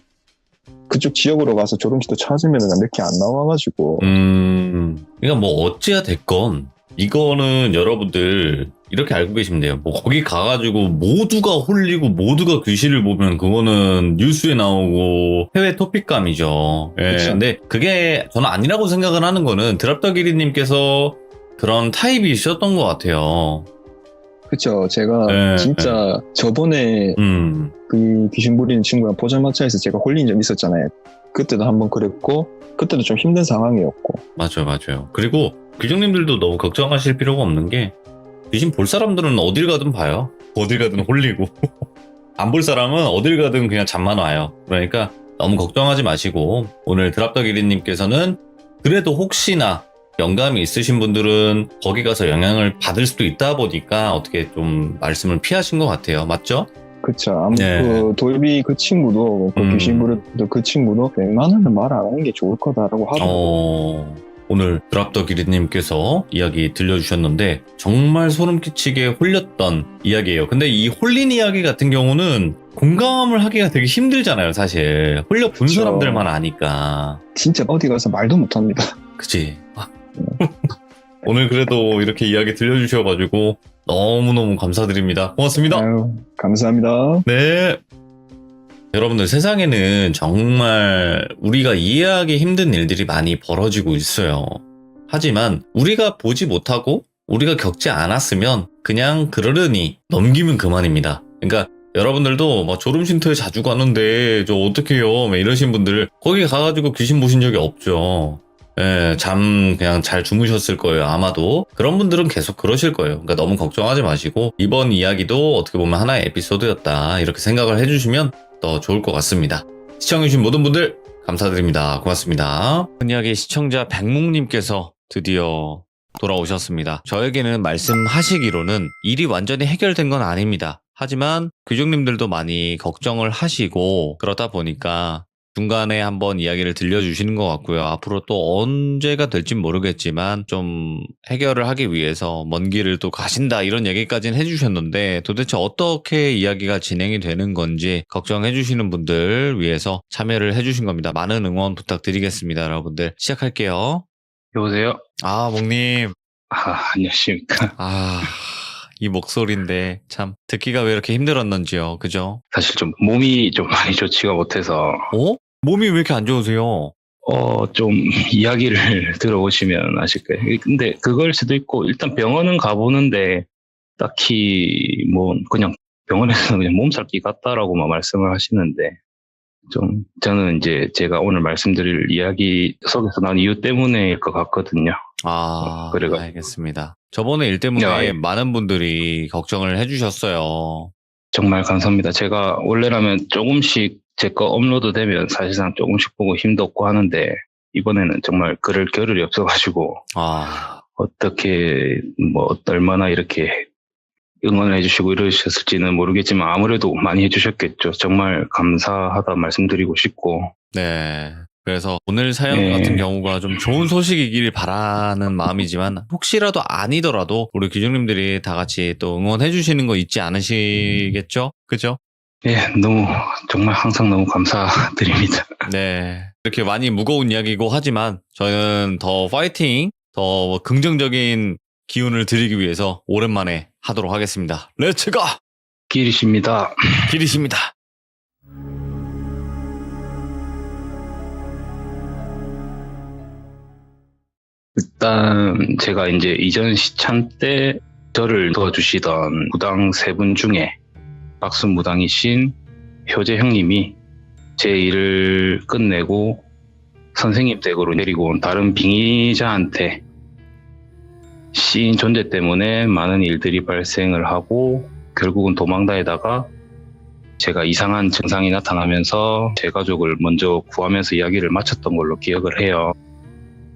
그쪽 지역으로 가서 졸업쉼터 찾으면 몇 개 안 나와가지고 그러니까 뭐 어찌야 됐건 이거는 여러분들 이렇게 알고 계시면 돼요. 뭐 거기 가가지고 모두가 홀리고 모두가 귀신을 보면 그거는 뉴스에 나오고 해외 토픽감이죠. 예. 그쵸. 근데 그게 저는 아니라고 생각을 하는 거는 드랍더기리님께서 그런 타입이 있었던 것 같아요. 그쵸. 제가 네, 진짜 저번에 그 귀신 부리는 친구랑 포장마차에서 제가 홀린 적 있었잖아요. 그때도 한번 그랬고 그때도 좀 힘든 상황이었고. 맞아요. 그리고 귀정님들도 너무 걱정하실 필요가 없는 게 귀신 볼 사람들은 어딜 가든 봐요. 어딜 가든 홀리고 안 볼 사람은 어딜 가든 그냥 잠만 와요. 그러니까 너무 걱정하지 마시고 오늘 드랍더기리님께서는 그래도 혹시나 영감이 있으신 분들은 거기 가서 영향을 받을 수도 있다 보니까 어떻게 좀 말씀을 피하신 것 같아요. 맞죠? 그쵸. 네. 그 돌비 그 친구도 그 귀신 부렸던 그 친구도 웬만하면 말 안 하는 게 좋을 거다라고 하더라고요. 오늘 드랍더기리님께서 이야기 들려주셨는데 정말 소름 끼치게 홀렸던 이야기예요. 근데 이 홀린 이야기 같은 경우는 공감을 하기가 되게 힘들잖아요, 사실. 홀려 본 그쵸. 사람들만 아니까. 진짜 어디 가서 말도 못합니다. 그치? 오늘 그래도 이렇게 이야기 들려주셔가지고 너무너무 감사드립니다. 고맙습니다. 아유, 감사합니다. 네. 여러분들 세상에는 정말 우리가 이해하기 힘든 일들이 많이 벌어지고 있어요. 하지만 우리가 보지 못하고 우리가 겪지 않았으면 그냥 그러려니 넘기면 그만입니다. 그러니까 여러분들도 막 졸음쉼터에 자주 가는데 저 어떡해요 막 이러신 분들 거기 가가지고 귀신 보신 적이 없죠. 예, 잠 그냥 잘 주무셨을 거예요. 아마도 그런 분들은 계속 그러실 거예요. 그러니까 너무 걱정하지 마시고 이번 이야기도 어떻게 보면 하나의 에피소드였다 이렇게 생각을 해주시면 더 좋을 것 같습니다. 시청해주신 모든 분들 감사드립니다. 고맙습니다. 흔히하게 시청자 백묵님께서 드디어 돌아오셨습니다. 저에게는 말씀하시기로는 일이 완전히 해결된 건 아닙니다. 하지만 귀족님들도 많이 걱정을 하시고 그러다 보니까 중간에 한번 이야기를 들려주시는 것 같고요. 앞으로 또 언제가 될진 모르겠지만 좀 해결을 하기 위해서 먼 길을 또 가신다 이런 얘기까지는 해주셨는데 도대체 어떻게 이야기가 진행이 되는 건지 걱정해 주시는 분들 위해서 참여를 해주신 겁니다. 많은 응원 부탁드리겠습니다. 여러분들 시작할게요. 여보세요? 아 목님 안녕하십니까. 이 목소리인데 참 듣기가 왜 이렇게 힘들었는지요. 그죠? 사실 좀 몸이 좀 많이 좋지가 못해서, 몸이 왜 이렇게 안 좋으세요? 좀 이야기를 들어보시면 아실 거예요. 근데 그걸 수도 있고, 일단 병원은 가보는데, 딱히 뭐, 그냥 병원에서 그냥 몸살기 같다라고만 말씀을 하시는데, 좀, 저는 이제 제가 오늘 말씀드릴 이야기 속에서 나온 이유 때문에일 것 같거든요. 그래가지고. 알겠습니다. 저번에 일 때문에 네. 많은 분들이 걱정을 해주셨어요. 정말 감사합니다. 제가 원래라면 조금씩 제 거 업로드 되면 사실상 조금씩 보고 힘도 없고 하는데 이번에는 정말 그럴 겨를이 없어가지고 어떻게 뭐 얼마나 이렇게 응원을 해주시고 이러셨을지는 모르겠지만 아무래도 많이 해주셨겠죠. 정말 감사하다 말씀드리고 싶고 네. 그래서 오늘 사연 네. 같은 경우가 좀 좋은 소식이길 바라는 마음이지만 혹시라도 아니더라도 우리 귀중님들이 다 같이 또 응원해 주시는 거 잊지 않으시겠죠? 그죠? 예, 너무 정말 항상 너무 감사드립니다. 네. 이렇게 많이 무거운 이야기고 하지만 저는 더 파이팅, 더 긍정적인 기운을 드리기 위해서 오랜만에 하도록 하겠습니다. 렛츠고! 길이십니다. 길이십니다. 일단 제가 이제 이전 시참 때 저를 도와주시던 무당 세 분 중에 박수 무당이신 효재 형님이 제 일을 끝내고 선생님 댁으로 데리고 온 다른 빙의자한테 시인 존재 때문에 많은 일들이 발생을 하고 결국은 도망다니다가 제가 이상한 증상이 나타나면서 제 가족을 먼저 구하면서 이야기를 마쳤던 걸로 기억을 해요.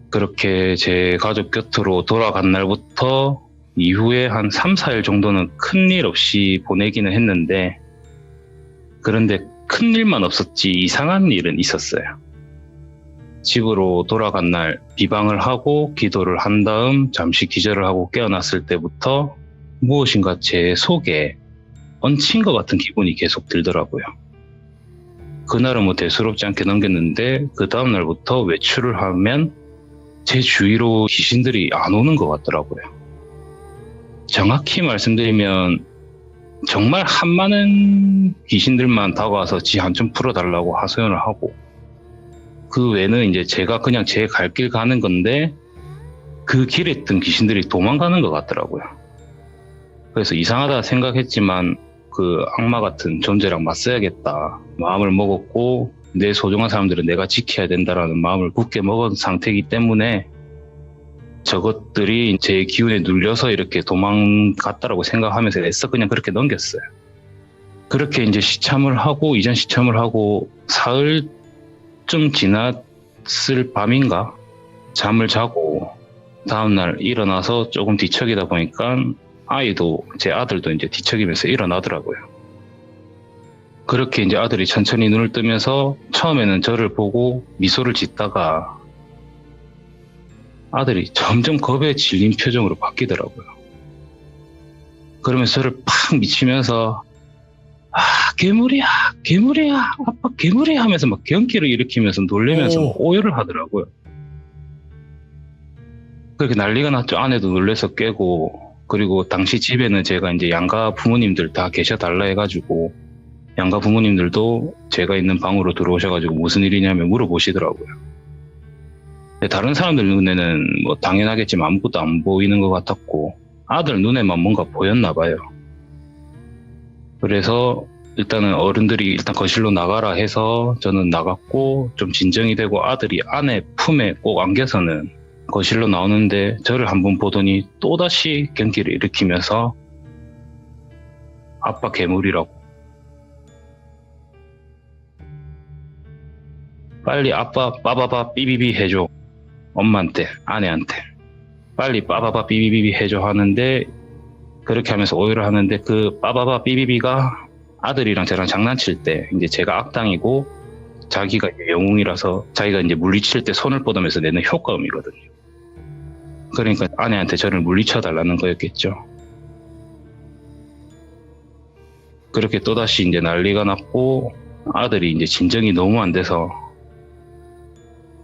그렇게 제 가족 곁으로 돌아간 날부터 이후에 한 3, 4일 정도는 큰일 없이 보내기는 했는데 그런데 큰일만 없었지 이상한 일은 있었어요. 집으로 돌아간 날 비방을 하고 기도를 한 다음 잠시 기절을 하고 깨어났을 때부터 무엇인가 제 속에 얹힌 것 같은 기분이 계속 들더라고요. 그날은 뭐 대수롭지 않게 넘겼는데 그 다음 날부터 외출을 하면 제 주위로 귀신들이 안 오는 것 같더라고요. 정확히 말씀드리면 정말 한많은 귀신들만 다가와서 지 한 좀 풀어달라고 하소연을 하고 그 외에는 이제 제가 그냥 제 갈 길 가는 건데 그 길에 있던 귀신들이 도망가는 것 같더라고요. 그래서 이상하다 생각했지만 그 악마 같은 존재랑 맞서야겠다 마음을 먹었고 내 소중한 사람들은 내가 지켜야 된다라는 마음을 굳게 먹은 상태이기 때문에 저것들이 제 기운에 눌려서 이렇게 도망갔다라고 생각하면서 애써 그냥 그렇게 넘겼어요. 그렇게 이제 시참을 하고 이전 시참을 하고 사흘쯤 지났을 밤인가 잠을 자고 다음날 일어나서 조금 뒤척이다 보니까 아이도 제 아들도 이제 뒤척이면서 일어나더라고요. 그렇게 이제 아들이 천천히 눈을 뜨면서 처음에는 저를 보고 미소를 짓다가 아들이 점점 겁에 질린 표정으로 바뀌더라고요. 그러면서 저를 팍 미치면서 아 괴물이야 괴물이야 아빠 괴물이야 하면서 막 경기를 일으키면서 놀래면서 막 오열을 하더라고요. 그렇게 난리가 났죠. 아내도 놀래서 깨고 그리고 당시 집에는 제가 이제 양가 부모님들 다 계셔달라 해가지고 양가 부모님들도 제가 있는 방으로 들어오셔가지고 무슨 일이냐면 물어보시더라고요. 다른 사람들 눈에는 뭐 당연하겠지만 아무것도 안 보이는 것 같았고 아들 눈에만 뭔가 보였나 봐요. 그래서 일단은 어른들이 일단 거실로 나가라 해서 저는 나갔고 좀 진정이 되고 아들이 아내 품에 꼭 안겨서는 거실로 나오는데 저를 한번 보더니 또다시 경기를 일으키면서 아빠 괴물이라고 빨리 아빠 빠바바 삐비비 해줘 엄마한테 아내한테 빨리 빠바바 삐비비 해줘 하는데 그렇게 하면서 오해를 하는데 그 빠바바 삐비비가 아들이랑 저랑 장난칠 때 이제 제가 악당이고 자기가 이제 영웅이라서 자기가 이제 물리칠 때 손을 뻗으면서 내는 효과음이거든요. 그러니까 아내한테 저를 물리쳐 달라는 거였겠죠. 그렇게 또다시 이제 난리가 났고 아들이 이제 진정이 너무 안 돼서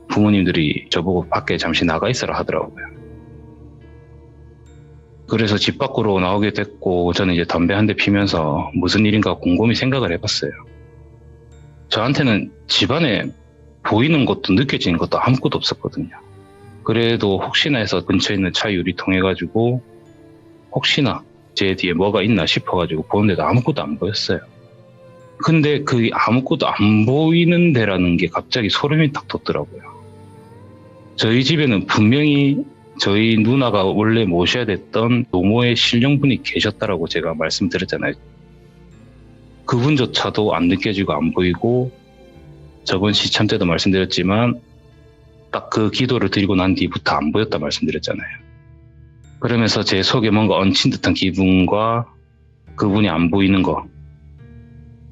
부모님들이 저보고 밖에 잠시 나가 있으라 하더라고요. 그래서 집 밖으로 나오게 됐고 저는 이제 담배 한 대 피면서 무슨 일인가 곰곰이 생각을 해봤어요. 저한테는 집안에 보이는 것도 느껴지는 것도 아무것도 없었거든요. 그래도 혹시나 해서 근처에 있는 차 유리통 해가지고 혹시나 제 뒤에 뭐가 있나 싶어가지고 보는데도 아무것도 안 보였어요. 근데 그 아무것도 안 보이는 데라는 게 갑자기 소름이 딱 돋더라고요. 저희 집에는 분명히 저희 누나가 원래 모셔야 됐던 노모의 신령분이 계셨다라고 제가 말씀드렸잖아요. 그분조차도 안 느껴지고 안 보이고 저번 시참 때도 말씀드렸지만 딱 그 기도를 드리고 난 뒤부터 안 보였다 말씀드렸잖아요. 그러면서 제 속에 뭔가 얹힌 듯한 기분과 그분이 안 보이는 거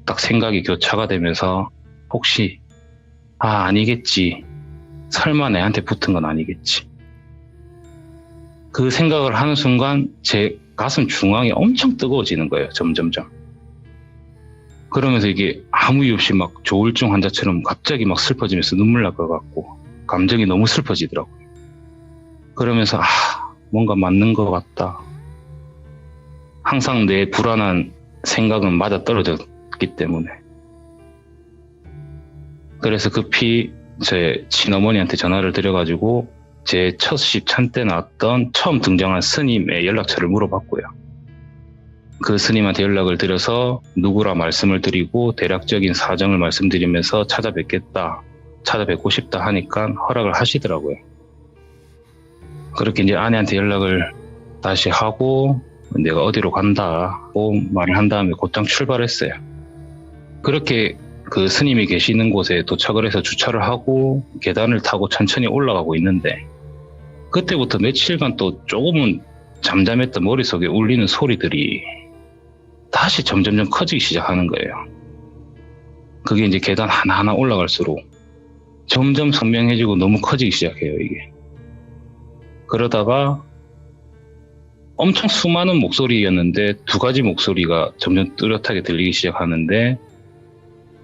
딱 생각이 교차가 되면서 혹시 아니겠지. 설마 내한테 붙은 건 아니겠지. 그 생각을 하는 순간 제 가슴 중앙이 엄청 뜨거워지는 거예요. 점점점. 그러면서 이게 아무 이유 없이 막 조울증 환자처럼 갑자기 막 슬퍼지면서 눈물 날 것 같고 감정이 너무 슬퍼지더라고요. 그러면서 뭔가 맞는 것 같다. 항상 내 불안한 생각은 맞아떨어졌기 때문에. 그래서 급히 제 친어머니한테 전화를 드려가지고 제 첫 시참 때 나왔던 처음 등장한 스님의 연락처를 물어봤고요. 그 스님한테 연락을 드려서 누구라 말씀을 드리고 대략적인 사정을 말씀드리면서 찾아뵙고 싶다 하니까 허락을 하시더라고요. 그렇게 이제 아내한테 연락을 다시 하고 내가 어디로 간다고 말을 한 다음에 곧장 출발했어요. 그렇게 그 스님이 계시는 곳에 도착을 해서 주차를 하고 계단을 타고 천천히 올라가고 있는데 그때부터 며칠간 또 조금은 잠잠했던 머릿속에 울리는 소리들이 다시 점점점 커지기 시작하는 거예요. 그게 이제 계단 하나하나 올라갈수록 점점 선명해지고 너무 커지기 시작해요, 이게. 그러다가 엄청 수많은 목소리였는데 두 가지 목소리가 점점 뚜렷하게 들리기 시작하는데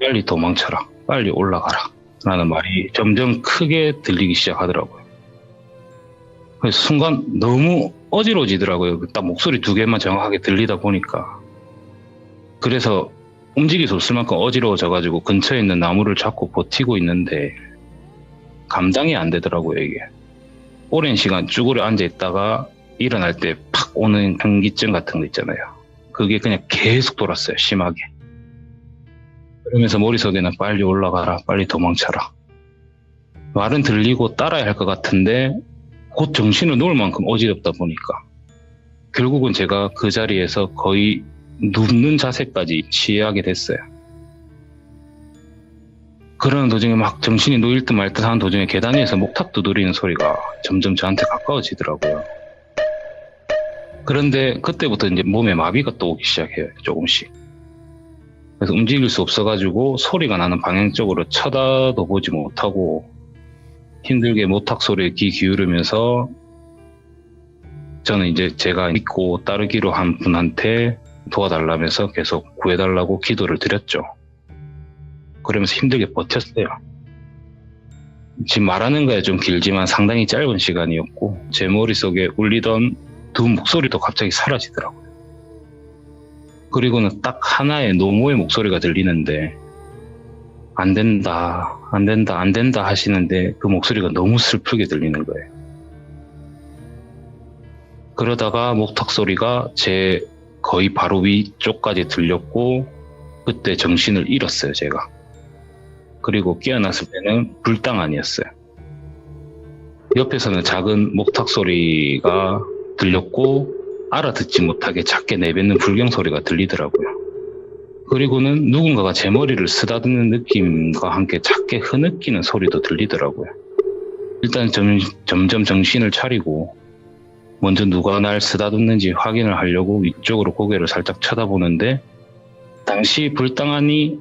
빨리 도망쳐라, 빨리 올라가라 라는 말이 점점 크게 들리기 시작하더라고요. 그래서 순간 너무 어지러지더라고요. 딱 목소리 두 개만 정확하게 들리다 보니까. 그래서 움직일 수 없을 만큼 어지러워져가지고 근처에 있는 나무를 잡고 버티고 있는데 감당이 안 되더라고요, 이게. 오랜 시간 쭈그려 앉아있다가 일어날 때 팍 오는 현기증 같은 거 있잖아요. 그게 그냥 계속 돌았어요, 심하게. 그러면서 머릿속에는 빨리 올라가라, 빨리 도망쳐라. 말은 들리고 따라야 할 것 같은데 곧 정신을 놓을 만큼 어지럽다 보니까 결국은 제가 그 자리에서 거의 눕는 자세까지 취하게 됐어요. 그러는 도중에 막 정신이 놓일 듯 말 듯 하는 도중에 계단 위에서 목탁 두드리는 소리가 점점 저한테 가까워지더라고요. 그런데 그때부터 이제 몸에 마비가 또 오기 시작해요, 조금씩. 그래서 움직일 수 없어가지고 소리가 나는 방향 쪽으로 쳐다도 보지 못하고 힘들게 모탁 소리에 귀 기울이면서 저는 이제 제가 믿고 따르기로 한 분한테 도와달라면서 계속 구해달라고 기도를 드렸죠. 그러면서 힘들게 버텼어요. 지금 말하는 거야 좀 길지만 상당히 짧은 시간이었고 제 머릿속에 울리던 두 목소리도 갑자기 사라지더라고요. 그리고는 딱 하나의 노모의 목소리가 들리는데 안 된다, 안 된다, 안 된다 하시는데 그 목소리가 너무 슬프게 들리는 거예요. 그러다가 목탁 소리가 제 거의 바로 위쪽까지 들렸고 그때 정신을 잃었어요, 제가. 그리고 깨어났을 때는 불당안이었어요. 옆에서는 작은 목탁 소리가 들렸고 알아듣지 못하게 작게 내뱉는 불경 소리가 들리더라고요. 그리고는 누군가가 제 머리를 쓰다듬는 느낌과 함께 작게 흐느끼는 소리도 들리더라고요. 일단 점점 정신을 차리고 먼저 누가 날 쓰다듬는지 확인을 하려고 위쪽으로 고개를 살짝 쳐다보는데 당시 불당안이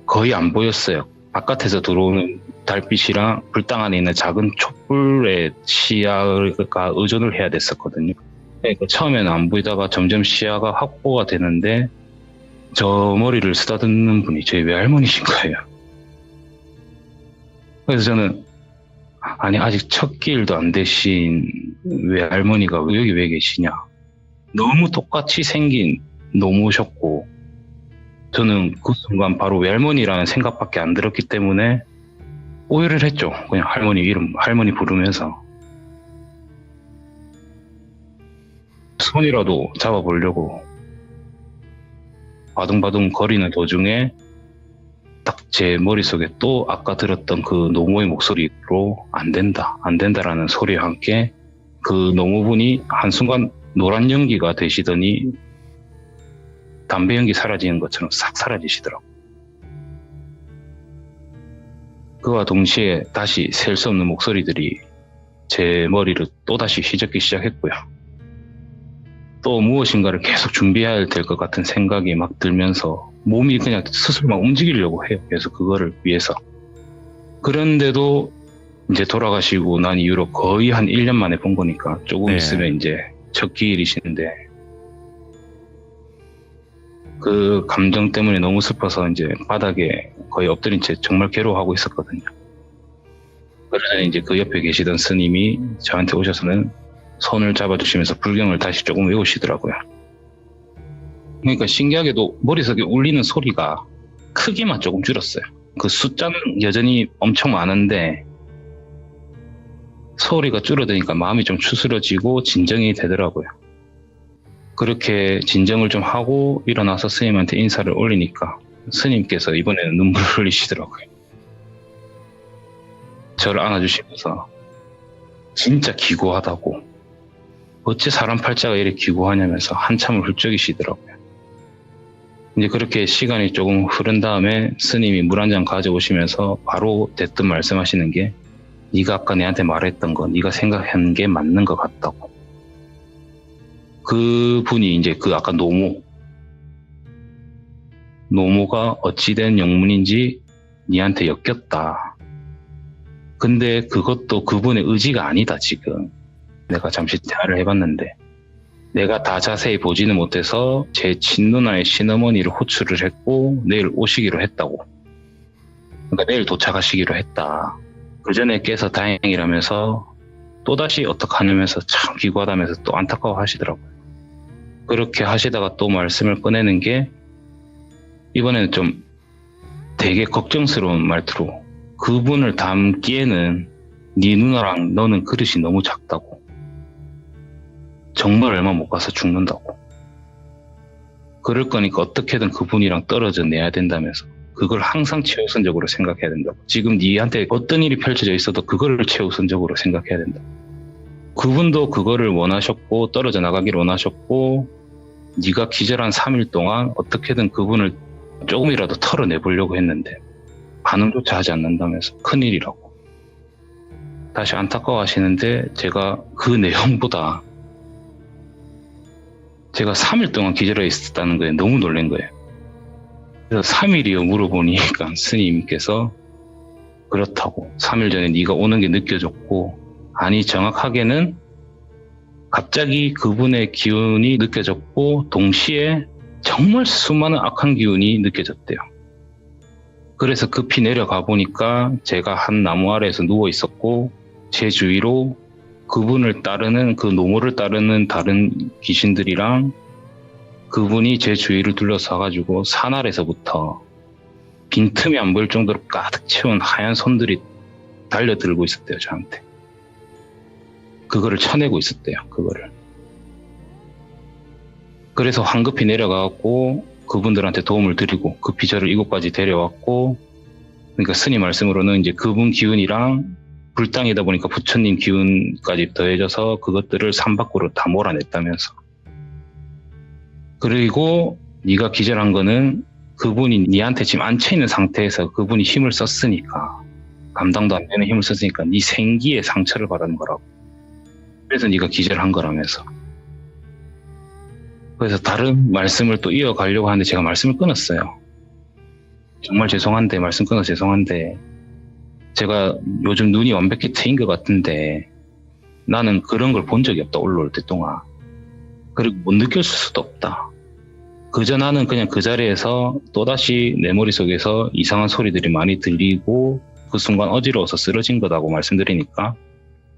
거의 안 보였어요. 바깥에서 들어오는 달빛이랑 불당 안에 있는 작은 촛불의 시야가 의존을 해야 됐었거든요. 그러니까 처음에는 안 보이다가 점점 시야가 확보가 되는데 저 머리를 쓰다듬는 분이 저희 외할머니신 거예요. 그래서 저는 아니 아직 첫 길도 안 되신 외할머니가 여기 왜 계시냐. 너무 똑같이 생긴 노모셨고 저는 그 순간 바로 외할머니라는 생각밖에 안 들었기 때문에 오해를 했죠. 그냥 할머니 이름, 할머니 부르면서. 손이라도 잡아보려고 바둥바둥 거리는 도중에 딱 제 머릿속에 또 아까 들었던 그 노모의 목소리로 안 된다, 안 된다라는 소리와 함께 그 노모분이 한순간 노란 연기가 되시더니 담배 연기 사라지는 것처럼 싹 사라지시더라고요. 그와 동시에 다시 셀 수 없는 목소리들이 제 머리를 또다시 휘젓기 시작했고요. 또 무엇인가를 계속 준비해야 될 것 같은 생각이 막 들면서 몸이 그냥 스스로 막 움직이려고 해요. 계속 그거를 위해서. 그런데도 이제 돌아가시고 난 이후로 거의 한 1년 만에 본 거니까 조금 네. 있으면 이제 첫 기일이시는데 그 감정 때문에 너무 슬퍼서 이제 바닥에 거의 엎드린 채 정말 괴로워하고 있었거든요. 그러자 이제 그 옆에 계시던 스님이 저한테 오셔서는 손을 잡아주시면서 불경을 다시 조금 외우시더라고요. 그러니까 신기하게도 머릿속에 울리는 소리가 크기만 조금 줄었어요. 그 숫자는 여전히 엄청 많은데 소리가 줄어드니까 마음이 좀 추스러지고 진정이 되더라고요. 그렇게 진정을 좀 하고 일어나서 스님한테 인사를 올리니까 스님께서 이번에는 눈물을 흘리시더라고요. 저를 안아주시면서 진짜 기구하다고, 어째 사람 팔자가 이렇게 기구하냐면서 한참을 훌쩍이시더라고요. 이제 그렇게 시간이 조금 흐른 다음에 스님이 물 한 잔 가져오시면서 바로 대뜸 말씀하시는 게, 네가 아까 내한테 말했던 거 네가 생각한 게 맞는 것 같다고. 그 분이 이제 그 아까 노모가 어찌된 영문인지 니한테 엮였다. 근데 그것도 그분의 의지가 아니다. 지금 내가 잠시 대화를 해봤는데 내가 다 자세히 보지는 못해서 제 친누나의 친어머니를 호출을 했고 내일 오시기로 했다고. 그러니까 내일 도착하시기로 했다. 그 전에 깨서 다행이라면서 또다시 어떡하냐면서 참 기구하다면서 또 안타까워 하시더라고요. 그렇게 하시다가 또 말씀을 꺼내는 게 이번에는 좀 되게 걱정스러운 말투로, 그분을 담기에는 네 누나랑 너는 그릇이 너무 작다고. 정말 얼마 못 가서 죽는다고. 그럴 거니까 어떻게든 그분이랑 떨어져 내야 된다면서 그걸 항상 최우선적으로 생각해야 된다고. 지금 네한테 어떤 일이 펼쳐져 있어도 그거를 최우선적으로 생각해야 된다. 그분도 그거를 원하셨고 떨어져 나가기를 원하셨고 네가 기절한 3일 동안 어떻게든 그분을 조금이라도 털어내보려고 했는데 반응조차 하지 않는다면서 큰일이라고. 다시 안타까워 하시는데 제가 그 내용보다 제가 3일 동안 기절해 있었다는 거에 너무 놀란 거예요. 그래서 3일이요 물어보니까 스님께서 그렇다고. 3일 전에 네가 오는 게 느껴졌고, 아니 정확하게는 갑자기 그분의 기운이 느껴졌고 동시에 정말 수많은 악한 기운이 느껴졌대요. 그래서 급히 내려가 보니까 제가 한 나무 아래에서 누워 있었고 제 주위로 그분을 따르는, 그 노모를 따르는 다른 귀신들이랑 그분이 제 주위를 둘러싸가지고 산 아래서부터 빈틈이 안 보일 정도로 가득 채운 하얀 손들이 달려들고 있었대요, 저한테. 그거를 쳐내고 있었대요, 그거를. 그래서 황급히 내려가고 그분들한테 도움을 드리고 급히 저를 이곳까지 데려왔고, 그러니까 스님 말씀으로는 이제 그분 기운이랑 불당이다 보니까 부처님 기운까지 더해져서 그것들을 산 밖으로 다 몰아냈다면서. 그리고 네가 기절한 거는 그분이 네한테 지금 앉혀있는 상태에서 그분이 힘을 썼으니까, 감당도 안 되는 힘을 썼으니까 네 생기에 상처를 받은 거라고. 그래서 네가 기절한 거라면서. 그래서 다른 말씀을 또 이어가려고 하는데 제가 말씀을 끊었어요. 정말 죄송한데, 말씀 끊어서 죄송한데, 제가 요즘 눈이 완벽히 트인 것 같은데 나는 그런 걸 본 적이 없다, 올라올 때 동안. 그리고 못 느낄 수도 없다. 그저 나는 그냥 그 자리에서 또다시 내 머릿속에서 이상한 소리들이 많이 들리고 그 순간 어지러워서 쓰러진 거다고 말씀드리니까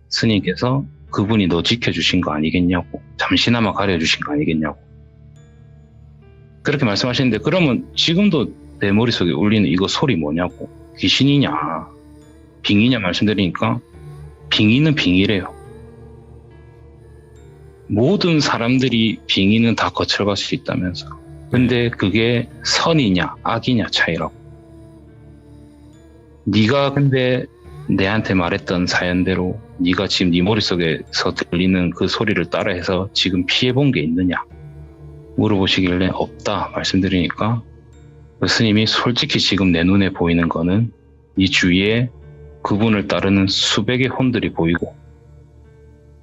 스님께서 그분이 너 지켜주신 거 아니겠냐고, 잠시나마 가려주신 거 아니겠냐고 그렇게 말씀하시는데, 그러면 지금도 내 머릿속에 울리는 이거 소리 뭐냐고, 귀신이냐 빙이냐 말씀드리니까 빙의는 빙의래요. 모든 사람들이 빙의는 다 거쳐갈 수 있다면서. 근데 그게 선이냐 악이냐 차이라고. 네가 근데 내한테 말했던 사연대로 네가 지금 네 머릿속에서 들리는 그 소리를 따라해서 지금 피해본 게 있느냐 물어보시길래 없다 말씀드리니까 그 스님이 솔직히 지금 내 눈에 보이는 거는 네 주위에 그분을 따르는 수백의 혼들이 보이고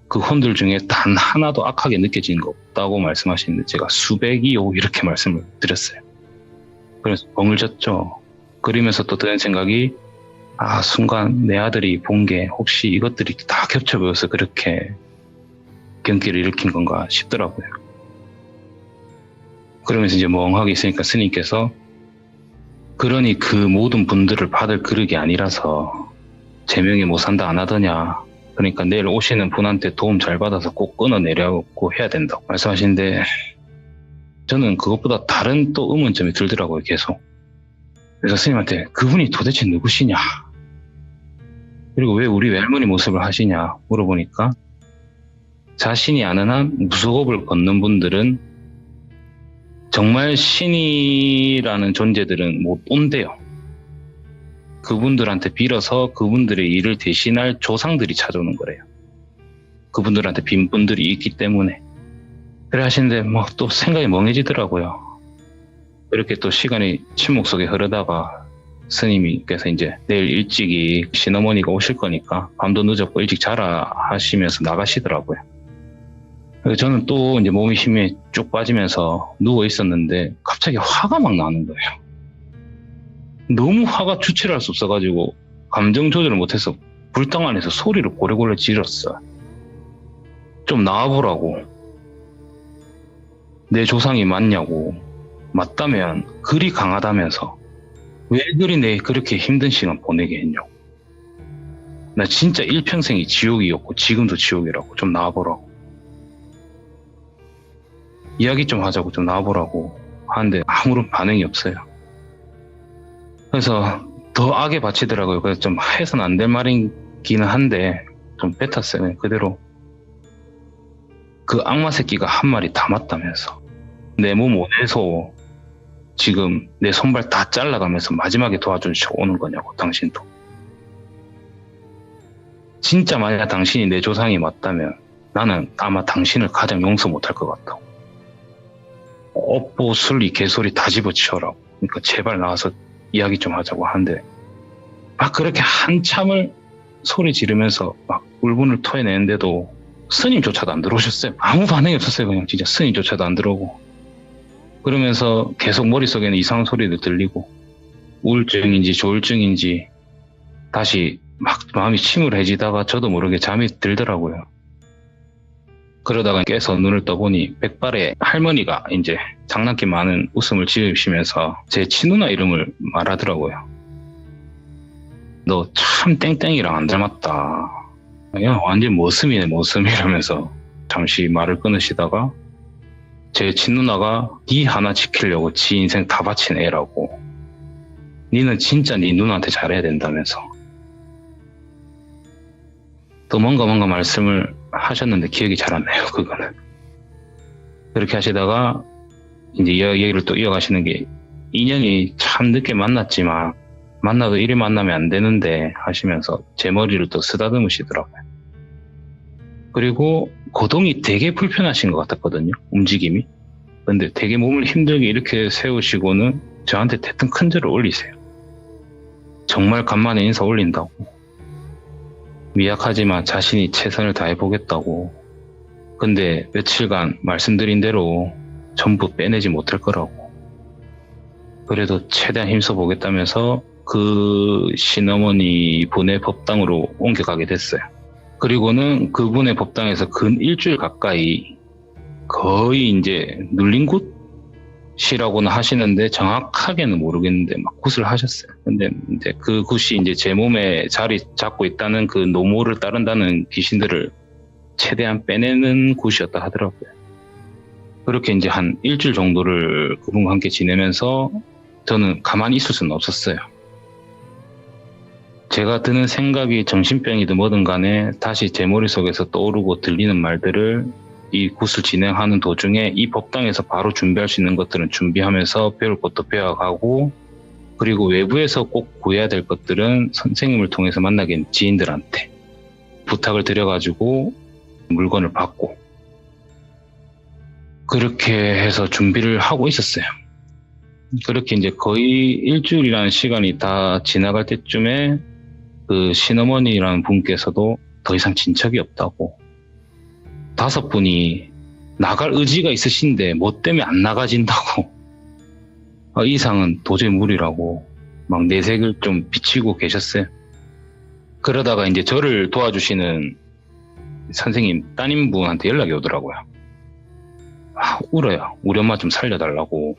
그 혼들 중에 단 하나도 악하게 느껴지는 거 없다고 말씀하시는데 제가 수백이요 이렇게 말씀을 드렸어요. 그래서 벙을 졌죠. 그러면서 또 드는 생각이 순간 내 아들이 본 게 혹시 이것들이 다 겹쳐 보여서 그렇게 경기를 일으킨 건가 싶더라고요. 그러면서 이제 멍하게 있으니까 스님께서 그러니 그 모든 분들을 받을 그릇이 아니라서 제명에 못 산다 안 하더냐. 그러니까 내일 오시는 분한테 도움 잘 받아서 꼭 끊어내려고 해야 된다고 말씀하시는데 저는 그것보다 다른 또 의문점이 들더라고요, 계속. 그래서 스님한테 그분이 도대체 누구시냐? 그리고 왜 우리 외할머니 모습을 하시냐 물어보니까 자신이 아는 한 무속업을 걷는 분들은 정말 신이라는 존재들은 못 온대요. 그분들한테 빌어서 그분들의 일을 대신할 조상들이 찾아오는 거래요. 그분들한테 빈 분들이 있기 때문에. 그래 하시는데 뭐 또 생각이 멍해지더라고요. 이렇게 또 시간이 침묵 속에 흐르다가 스님께서 이제 내일 일찍이 시어머니가 오실 거니까 밤도 늦었고 일찍 자라 하시면서 나가시더라고요. 그래서 저는 또 이제 몸이 힘이 쭉 빠지면서 누워 있었는데 갑자기 화가 막 나는 거예요. 너무 화가 주체를 할 수 없어가지고 감정 조절을 못해서 불당 안에서 소리를 고래고래 질렀어요. 좀 나와보라고. 내 조상이 맞냐고. 맞다면 그리 강하다면서 왜 그리 내 그렇게 힘든 시간 보내게 했냐고. 나 진짜 일평생이 지옥이었고 지금도 지옥이라고. 좀 나와보라고. 이야기 좀 하자고. 좀 나와보라고 하는데 아무런 반응이 없어요. 그래서 더 악에 바치더라고요. 그래서 좀 해서는 안 될 말이기는 한데 좀 뱉었어요. 그대로 그 악마 새끼가 한 마리 다 맞다면서 내 몸 어디서 지금 내 손발 다 잘라가면서 마지막에 도와주시고 오는 거냐고. 당신도 진짜 만약 당신이 내 조상이 맞다면 나는 아마 당신을 가장 용서 못할 것 같다고. 업보 술리 개소리 다 집어치워라고. 그러니까 제발 나와서 이야기 좀 하자고 하는데 막 그렇게 한참을 소리 지르면서 막 울분을 토해내는데도 스님조차도 안 들어오셨어요. 아무 반응이 없었어요. 그냥 진짜 스님조차도 안 들어오고. 그러면서 계속 머릿속에는 이상한 소리들 들리고 우울증인지 조울증인지 다시 막 마음이 침울해지다가 저도 모르게 잠이 들더라고요. 그러다가 깨서 눈을 떠보니 백발의 할머니가 이제 장난기 많은 웃음을 지으시면서 제 친누나 이름을 말하더라고요. 너 참 땡땡이랑 안 닮았다. 야, 완전 모습이네 모습 이러면서 잠시 말을 끊으시다가 제 친누나가 니 하나 지키려고 지 인생 다 바친 애라고. 니는 진짜 니 누나한테 잘해야 된다면서. 또 뭔가 말씀을 하셨는데 기억이 잘 안 나요. 그거는. 그렇게 하시다가 이제 얘기를 또 이어가시는 게 인연이 참 늦게 만났지만 만나도 이리 만나면 안 되는데 하시면서 제 머리를 또 쓰다듬으시더라고요. 그리고 거동이 되게 불편하신 것 같았거든요. 움직임이. 근데 되게 몸을 힘들게 이렇게 세우시고는 저한테 대뜸 큰 절을 올리세요. 정말 간만에 인사 올린다고. 미약하지만 자신이 최선을 다해보겠다고. 근데 며칠간 말씀드린 대로 전부 빼내지 못할 거라고. 그래도 최대한 힘써보겠다면서 그 시어머니 분의 법당으로 옮겨가게 됐어요. 그리고는 그분의 법당에서 근 일주일 가까이 거의 이제 눌린 곳이라고는 하시는데 정확하게는 모르겠는데 막 굿을 하셨어요. 근데 이제 그 굿이 이제 제 몸에 자리 잡고 있다는 그 노모를 따른다는 귀신들을 최대한 빼내는 굿이었다 하더라고요. 그렇게 이제 한 일주일 정도를 그분과 함께 지내면서 저는 가만히 있을 수는 없었어요. 제가 드는 생각이 정신병이든 뭐든 간에 다시 제 머릿속에서 떠오르고 들리는 말들을 이 굿을 진행하는 도중에 이 법당에서 바로 준비할 수 있는 것들은 준비하면서 배울 것도 배워가고, 그리고 외부에서 꼭 구해야 될 것들은 선생님을 통해서 만나게 된 지인들한테 부탁을 드려가지고 물건을 받고, 그렇게 해서 준비를 하고 있었어요. 그렇게 이제 거의 일주일이라는 시간이 다 지나갈 때쯤에 그 시어머니라는 분께서도 더 이상 진척이 없다고, 5분이 나갈 의지가 있으신데 뭐 때문에 안 나가진다고, 이 이상은 도저히 무리라고 막 내색을 좀 비치고 계셨어요. 그러다가 이제 저를 도와주시는 선생님 따님분한테 연락이 오더라고요. 울어요. 우리 엄마 좀 살려달라고.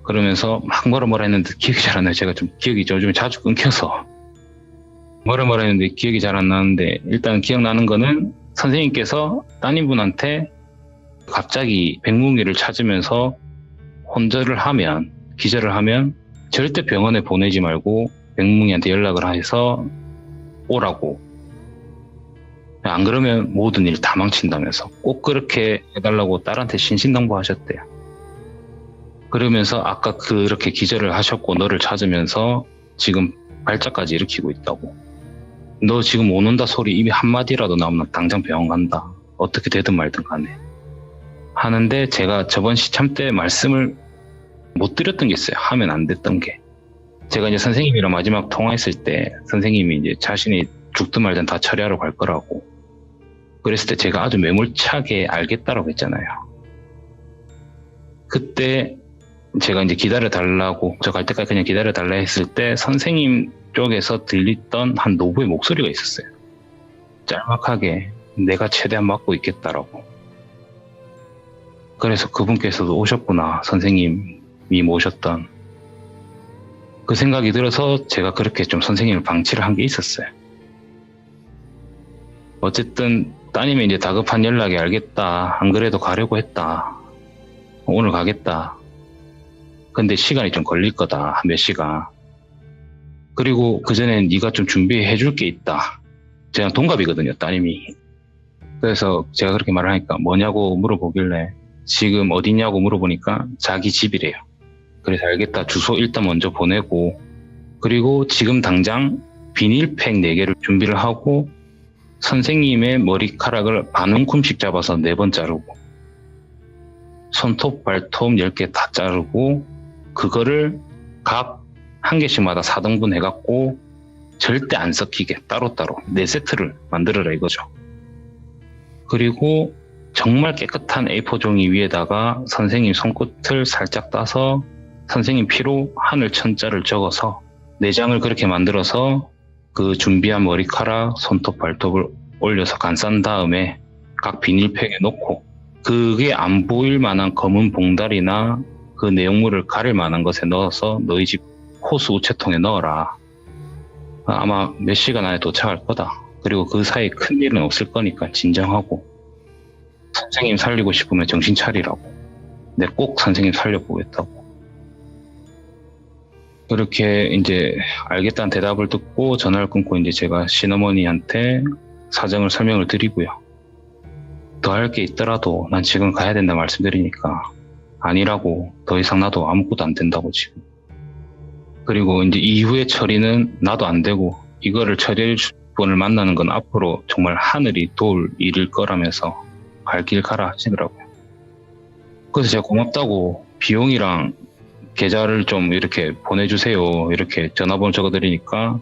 그러면서 막 뭐라 했는데 기억이 잘 안 나요. 제가 좀 기억이 요즘에 자주 끊겨서 뭐라 했는데 기억이 잘 안 나는데, 일단 기억나는 거는 선생님께서 따님분한테 갑자기 백뭉이를 찾으면서 혼절을 하면, 기절을 하면 절대 병원에 보내지 말고 백뭉이한테 연락을 해서 오라고. 안 그러면 모든 일 다 망친다면서 꼭 그렇게 해달라고 딸한테 신신당부하셨대요. 그러면서 아까 그렇게 기절을 하셨고 너를 찾으면서 지금 발작까지 일으키고 있다고. 너 지금 못 온다 소리 입에 한마디라도 나오면 당장 병원 간다. 어떻게 되든 말든 간에. 하는데 제가 저번 시참 때 말씀을 못 드렸던 게 있어요. 하면 안 됐던 게. 제가 이제 선생님이랑 마지막 통화했을 때 선생님이 이제 자신이 죽든 말든 다 처리하러 갈 거라고. 그랬을 때 제가 아주 매몰차게 알겠다라고 했잖아요. 그때 제가 이제 기다려달라고, 저 갈 때까지 그냥 기다려달라 했을 때 선생님 쪽에서 들리던 한 노부의 목소리가 있었어요. 짤막하게 내가 최대한 막고 있겠다라고. 그래서 그분께서도 오셨구나, 선생님이 모셨던. 그 생각이 들어서 제가 그렇게 좀 선생님을 방치를 한 게 있었어요. 어쨌든 따님이 이제 다급한 연락이 알겠다, 안 그래도 가려고 했다, 오늘 가겠다. 근데 시간이 좀 걸릴 거다, 몇 시간. 그리고 그전에 네가 좀 준비해 줄 게 있다. 제가 동갑이거든요, 따님이. 그래서 제가 그렇게 말을 하니까 뭐냐고 물어보길래 지금 어디냐고 물어보니까 자기 집이래요. 그래서 알겠다, 주소 일단 먼저 보내고, 그리고 지금 당장 비닐팩 4개를 준비를 하고 선생님의 머리카락을 반 움큼씩 잡아서 4번 자르고 손톱 발톱 10개 다 자르고 그거를 각 1개씩마다 4등분 해갖고 절대 안 섞이게 따로따로 4세트를 만들어라 이거죠. 그리고 정말 깨끗한 A4 종이 위에다가 선생님 손끝을 살짝 따서 선생님 피로 하늘 천자를 적어서 4장을 그렇게 만들어서 그 준비한 머리카락, 손톱, 발톱을 올려서 감싼 다음에 각 비닐팩에 넣고 그게 안 보일 만한 검은 봉다리나 그 내용물을 가릴 만한 것에 넣어서 너희 집 호수 우체통에 넣어라. 아마 몇 시간 안에 도착할 거다. 그리고 그 사이에 큰일은 없을 거니까 진정하고 선생님 살리고 싶으면 정신 차리라고. 내 꼭 선생님 살려보겠다고. 그렇게 이제 알겠다는 대답을 듣고 전화를 끊고 이제 제가 시어머니한테 사정을 설명을 드리고요. 더 할 게 있더라도 난 지금 가야 된다 말씀드리니까 아니라고, 더 이상 나도 아무것도 안 된다고 지금. 그리고 이제 이후의 처리는 나도 안 되고 이거를 처리해 줄 분을 만나는 건 앞으로 정말 하늘이 도울 일일 거라면서 갈 길 가라 하시더라고요. 그래서 제가 고맙다고 비용이랑 계좌를 좀 이렇게 보내주세요. 이렇게 전화번호 적어드리니까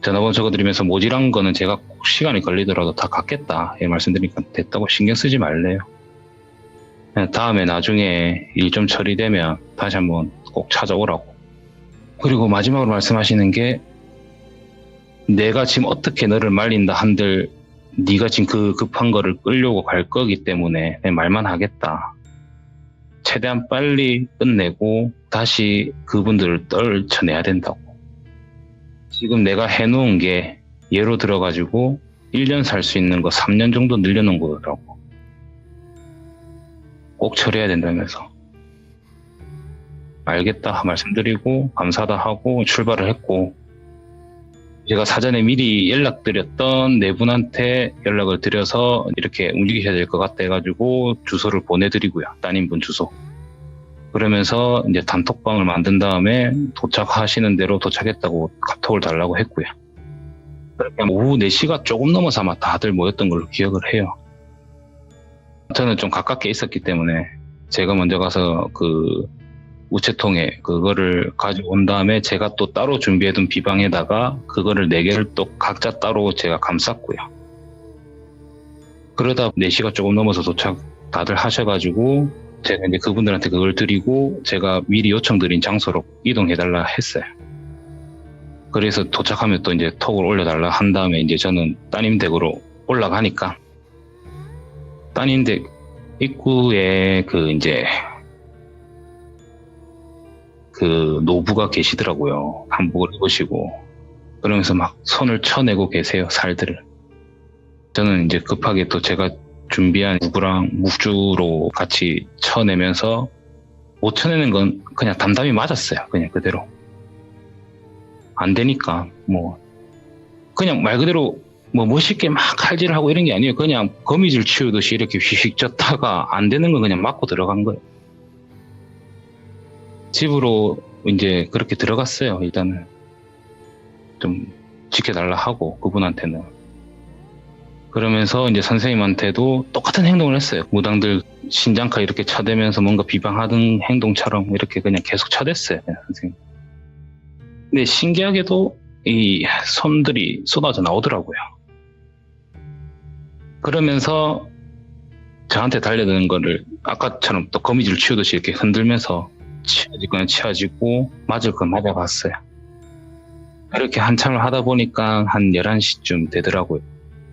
전화번호 적어드리면서 모질한 거는 제가 꼭 시간이 걸리더라도 다 갚겠다. 이 말씀드리니까 됐다고 신경 쓰지 말래요. 다음에 나중에 일 좀 처리되면 다시 한번 꼭 찾아오라고. 그리고 마지막으로 말씀하시는 게 내가 지금 어떻게 너를 말린다 한들 네가 지금 그 급한 거를 끌려고 갈 거기 때문에 내 말만 하겠다. 최대한 빨리 끝내고 다시 그분들을 떨쳐내야 된다고. 지금 내가 해놓은 게 예로 들어가지고 1년 살 수 있는 거 3년 정도 늘려놓은 거더라고. 꼭 처리해야 된다면서. 알겠다 말씀드리고 감사하다 하고 출발을 했고, 제가 사전에 미리 연락드렸던 네 분한테 연락을 드려서 이렇게 움직이셔야 될 것 같다 해가지고 주소를 보내드리고요. 따님분 주소. 그러면서 이제 단톡방을 만든 다음에 도착하시는 대로 도착했다고 카톡을 달라고 했고요. 그렇게 오후 4시가 조금 넘어서 아마 다들 모였던 걸로 기억을 해요. 저는 좀 가깝게 있었기 때문에 제가 먼저 가서 그 우체통에 그거를 가져온 다음에 제가 또 따로 준비해둔 비방에다가 그거를 4개를 또 각자 따로 제가 감쌌고요. 그러다 4시가 조금 넘어서 도착 다들 하셔가지고 제가 이제 그분들한테 그걸 드리고 제가 미리 요청드린 장소로 이동해달라 했어요. 그래서 도착하면 또 이제 톡을 올려달라 한 다음에 이제 저는 따님 댁으로 올라가니까 따님 댁 입구에 그 이제 그 노부가 계시더라고요. 한복을 입으시고 그러면서 막 손을 쳐내고 계세요. 살들을. 저는 이제 급하게 또 제가 준비한 무구랑 묵주로 같이 쳐내면서 못 쳐내는 건 그냥 담담히 맞았어요. 그냥 그대로. 안 되니까 뭐 그냥 말 그대로 뭐 멋있게 막 칼질을 하고 이런 게 아니에요. 그냥 거미줄 치우듯이 이렇게 휙휙 쪘다가 안 되는 건 그냥 맞고 들어간 거예요. 집으로 이제 그렇게 들어갔어요. 일단은 좀 지켜달라 하고 그분한테는. 그러면서 이제 선생님한테도 똑같은 행동을 했어요. 무당들 신장카 이렇게 쳐대면서 뭔가 비방하던 행동처럼 이렇게 그냥 계속 쳐댔어요. 그냥 선생님. 근데 신기하게도 이 손들이 쏟아져 나오더라고요. 그러면서 저한테 달려드는 거를 아까처럼 또 거미줄 치우듯이 이렇게 흔들면서 치워질 건 치워지고 맞을 건 맞아봤어요. 그렇게 한참을 하다 보니까 한 11시쯤 되더라고요.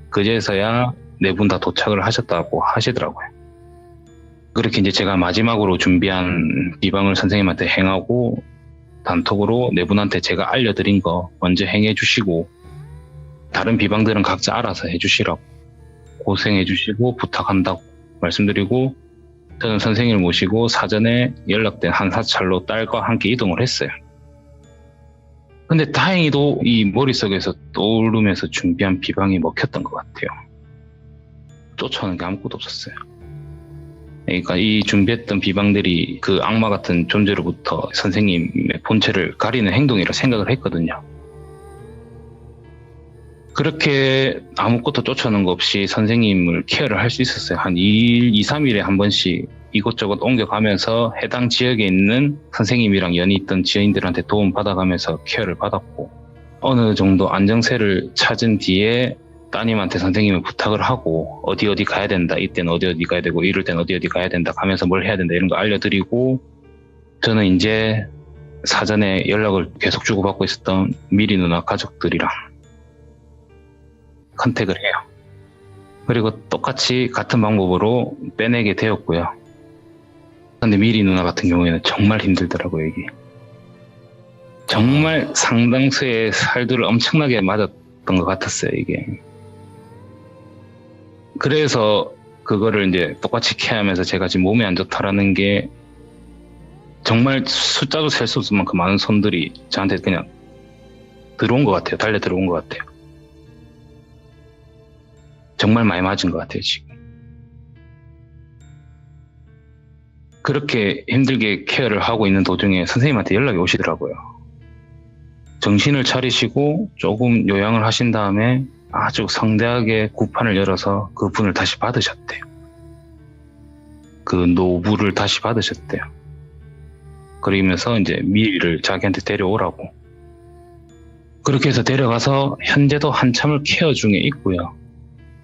그제서야 네 분 다 도착을 하셨다고 하시더라고요. 그렇게 이제 제가 마지막으로 준비한 비방을 선생님한테 행하고 단톡으로 네 분한테 제가 알려드린 거 먼저 행해 주시고 다른 비방들은 각자 알아서 해주시라고 고생해 주시고 부탁한다고 말씀드리고 저는 선생님을 모시고 사전에 연락된 한 사찰로 딸과 함께 이동을 했어요. 근데 다행히도 이 머릿속에서 떠오르면서 준비한 비방이 먹혔던 것 같아요. 쫓아오는 게 아무것도 없었어요. 그러니까 이 준비했던 비방들이 그 악마 같은 존재로부터 선생님의 본체를 가리는 행동이라 생각을 했거든요. 그렇게 아무것도 쫓아오는 거 없이 선생님을 케어를 할 수 있었어요. 한 2일, 2, 3일에 한 번씩 이곳저곳 옮겨가면서 해당 지역에 있는 선생님이랑 연이 있던 지인들한테 도움 받아가면서 케어를 받았고 어느 정도 안정세를 찾은 뒤에 따님한테 선생님을 부탁을 하고 어디 가야 된다. 이때는 어디 가야 되고 이럴 땐 어디 가야 된다. 가면서 뭘 해야 된다. 이런 거 알려드리고 저는 이제 사전에 연락을 계속 주고받고 있었던 미리 누나 가족들이랑 컨택을 해요. 그리고 똑같이 같은 방법으로 빼내게 되었고요. 근데 미리 누나 같은 경우에는 정말 힘들더라고요, 이게. 정말 상당수의 살들을 엄청나게 맞았던 것 같았어요, 이게. 그래서 그거를 이제 똑같이 케어하면서 제가 지금 몸이 안 좋다라는 게 정말 숫자도 셀 수 없을 만큼 많은 손들이 저한테 그냥 들어온 것 같아요. 달려 들어온 것 같아요. 정말 많이 맞은 것 같아요, 지금. 그렇게 힘들게 케어를 하고 있는 도중에 선생님한테 연락이 오시더라고요. 정신을 차리시고 조금 요양을 하신 다음에 아주 성대하게 구판을 열어서 그분을 다시 받으셨대요. 그 노부를 다시 받으셨대요. 그러면서 이제 미리를 자기한테 데려오라고. 그렇게 해서 데려가서 현재도 한참을 케어 중에 있고요.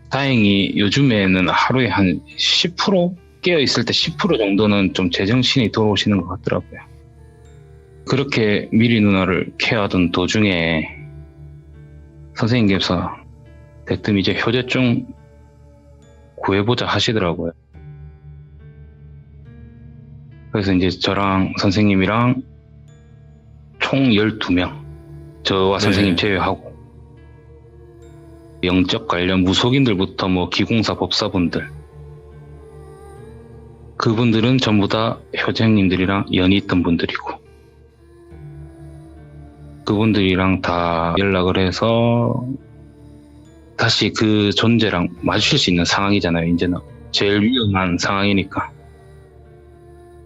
다행히 요즘에는 하루에 한 10% 깨어있을 때 10% 정도는 좀 제정신이 돌아오시는 것 같더라고요. 그렇게 미리 누나를 케어하던 도중에 선생님께서 대뜸 이제 효자증 구해보자 하시더라고요. 그래서 이제 저랑 선생님이랑 총 12명, 저와 선생님 제외하고 영적 관련 무속인들부터 뭐 기공사 법사분들 그분들은 전부 다 효자님들이랑 연이 있던 분들이고 그분들이랑 다 연락을 해서 다시 그 존재랑 마주칠 수 있는 상황이잖아요. 이제는 제일 위험한 상황이니까.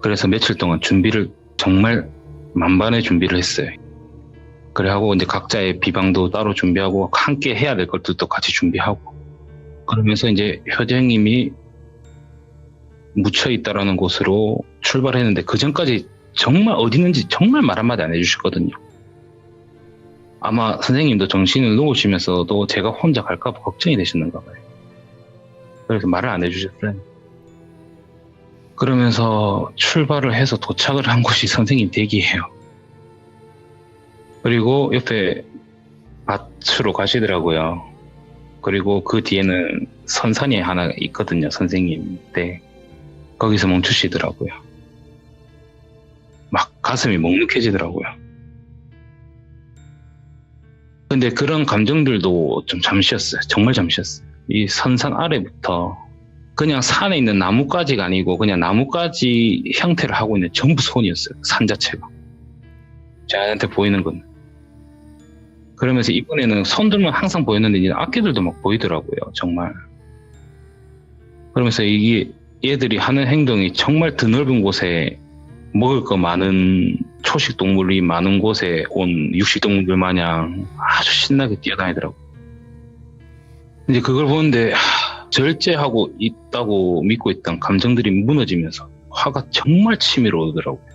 그래서 며칠 동안 준비를 정말 만반의 준비를 했어요. 그래하고 이제 각자의 비방도 따로 준비하고 함께 해야 될 것들도 같이 준비하고 그러면서 이제 효자님이 묻혀있다라는 곳으로 출발했는데 그 전까지 정말 어디 있는지 정말 말 한마디 안 해주셨거든요. 아마 선생님도 정신을 놓으시면서도 제가 혼자 갈까 봐 걱정이 되셨는가 봐요. 그래서 말을 안 해주셨어요. 그러면서 출발을 해서 도착을 한 곳이 선생님 댁이에요. 그리고 옆에 밭으로 가시더라고요. 그리고 그 뒤에는 선산이 하나 있거든요, 선생님 때. 거기서 멈추시더라고요. 막 가슴이 먹먹해지더라고요. 근데 그런 감정들도 좀 잠시였어요. 정말 잠시였어요. 이 선산 아래부터 그냥 산에 있는 나뭇가지가 아니고 그냥 나뭇가지 형태를 하고 있는 전부 손이었어요. 산 자체가. 저한테 보이는 건. 그러면서 이번에는 손들만 항상 보였는데 이제 악기들도 막 보이더라고요. 정말. 그러면서 이게 얘들이 하는 행동이 정말 드넓은 곳에 먹을 거 많은 초식 동물이 많은 곳에 온 육식 동물들 마냥 아주 신나게 뛰어다니더라고요. 이제 그걸 보는데 절제하고 있다고 믿고 있던 감정들이 무너지면서 화가 정말 치밀어 오더라고요.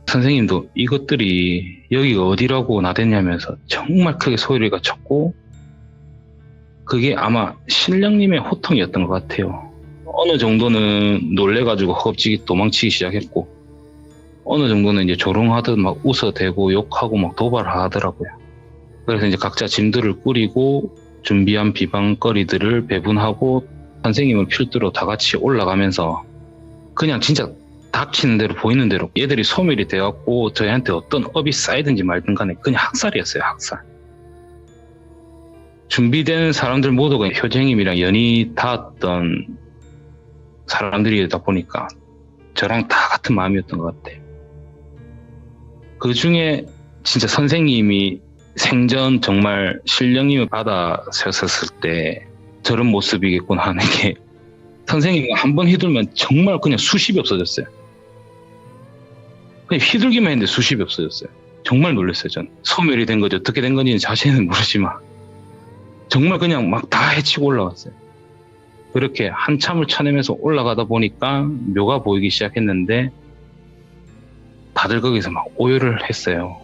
선생님도 이것들이 여기가 어디라고 나댔냐면서 정말 크게 소리가 쳤고, 그게 아마 신령님의 호통이었던 것 같아요. 어느 정도는 놀래가지고 허겁지기 도망치기 시작했고, 어느 정도는 이제 조롱하듯 막 웃어대고 욕하고 막 도발하더라고요. 그래서 이제 각자 짐들을 꾸리고 준비한 비방거리들을 배분하고 선생님을 필두로 다 같이 올라가면서 그냥 진짜 닥치는 대로 보이는 대로 얘들이 소멸이 되었고 저희한테 어떤 업이 쌓이든지 말든 간에 그냥 학살이었어요. 학살. 준비된 사람들 모두가 효재님이랑 연이 닿았던 사람들이다 보니까 저랑 다 같은 마음이었던 것 같아요. 그 중에 진짜 선생님이 생전 정말 신령님을 받아 세웠을 때 저런 모습이겠구나 하는 게, 선생님이 한 번 휘둘면 정말 그냥 수십이 없어졌어요. 그냥 휘둘기만 했는데 수십이 없어졌어요. 정말 놀랐어요. 전 소멸이 된 거죠. 어떻게 된 건지는 자세히는 모르지만 정말 그냥 막 다 해치고 올라왔어요. 그렇게 한참을 쳐내면서 올라가다 보니까 묘가 보이기 시작했는데 다들 거기서 막 오열을 했어요.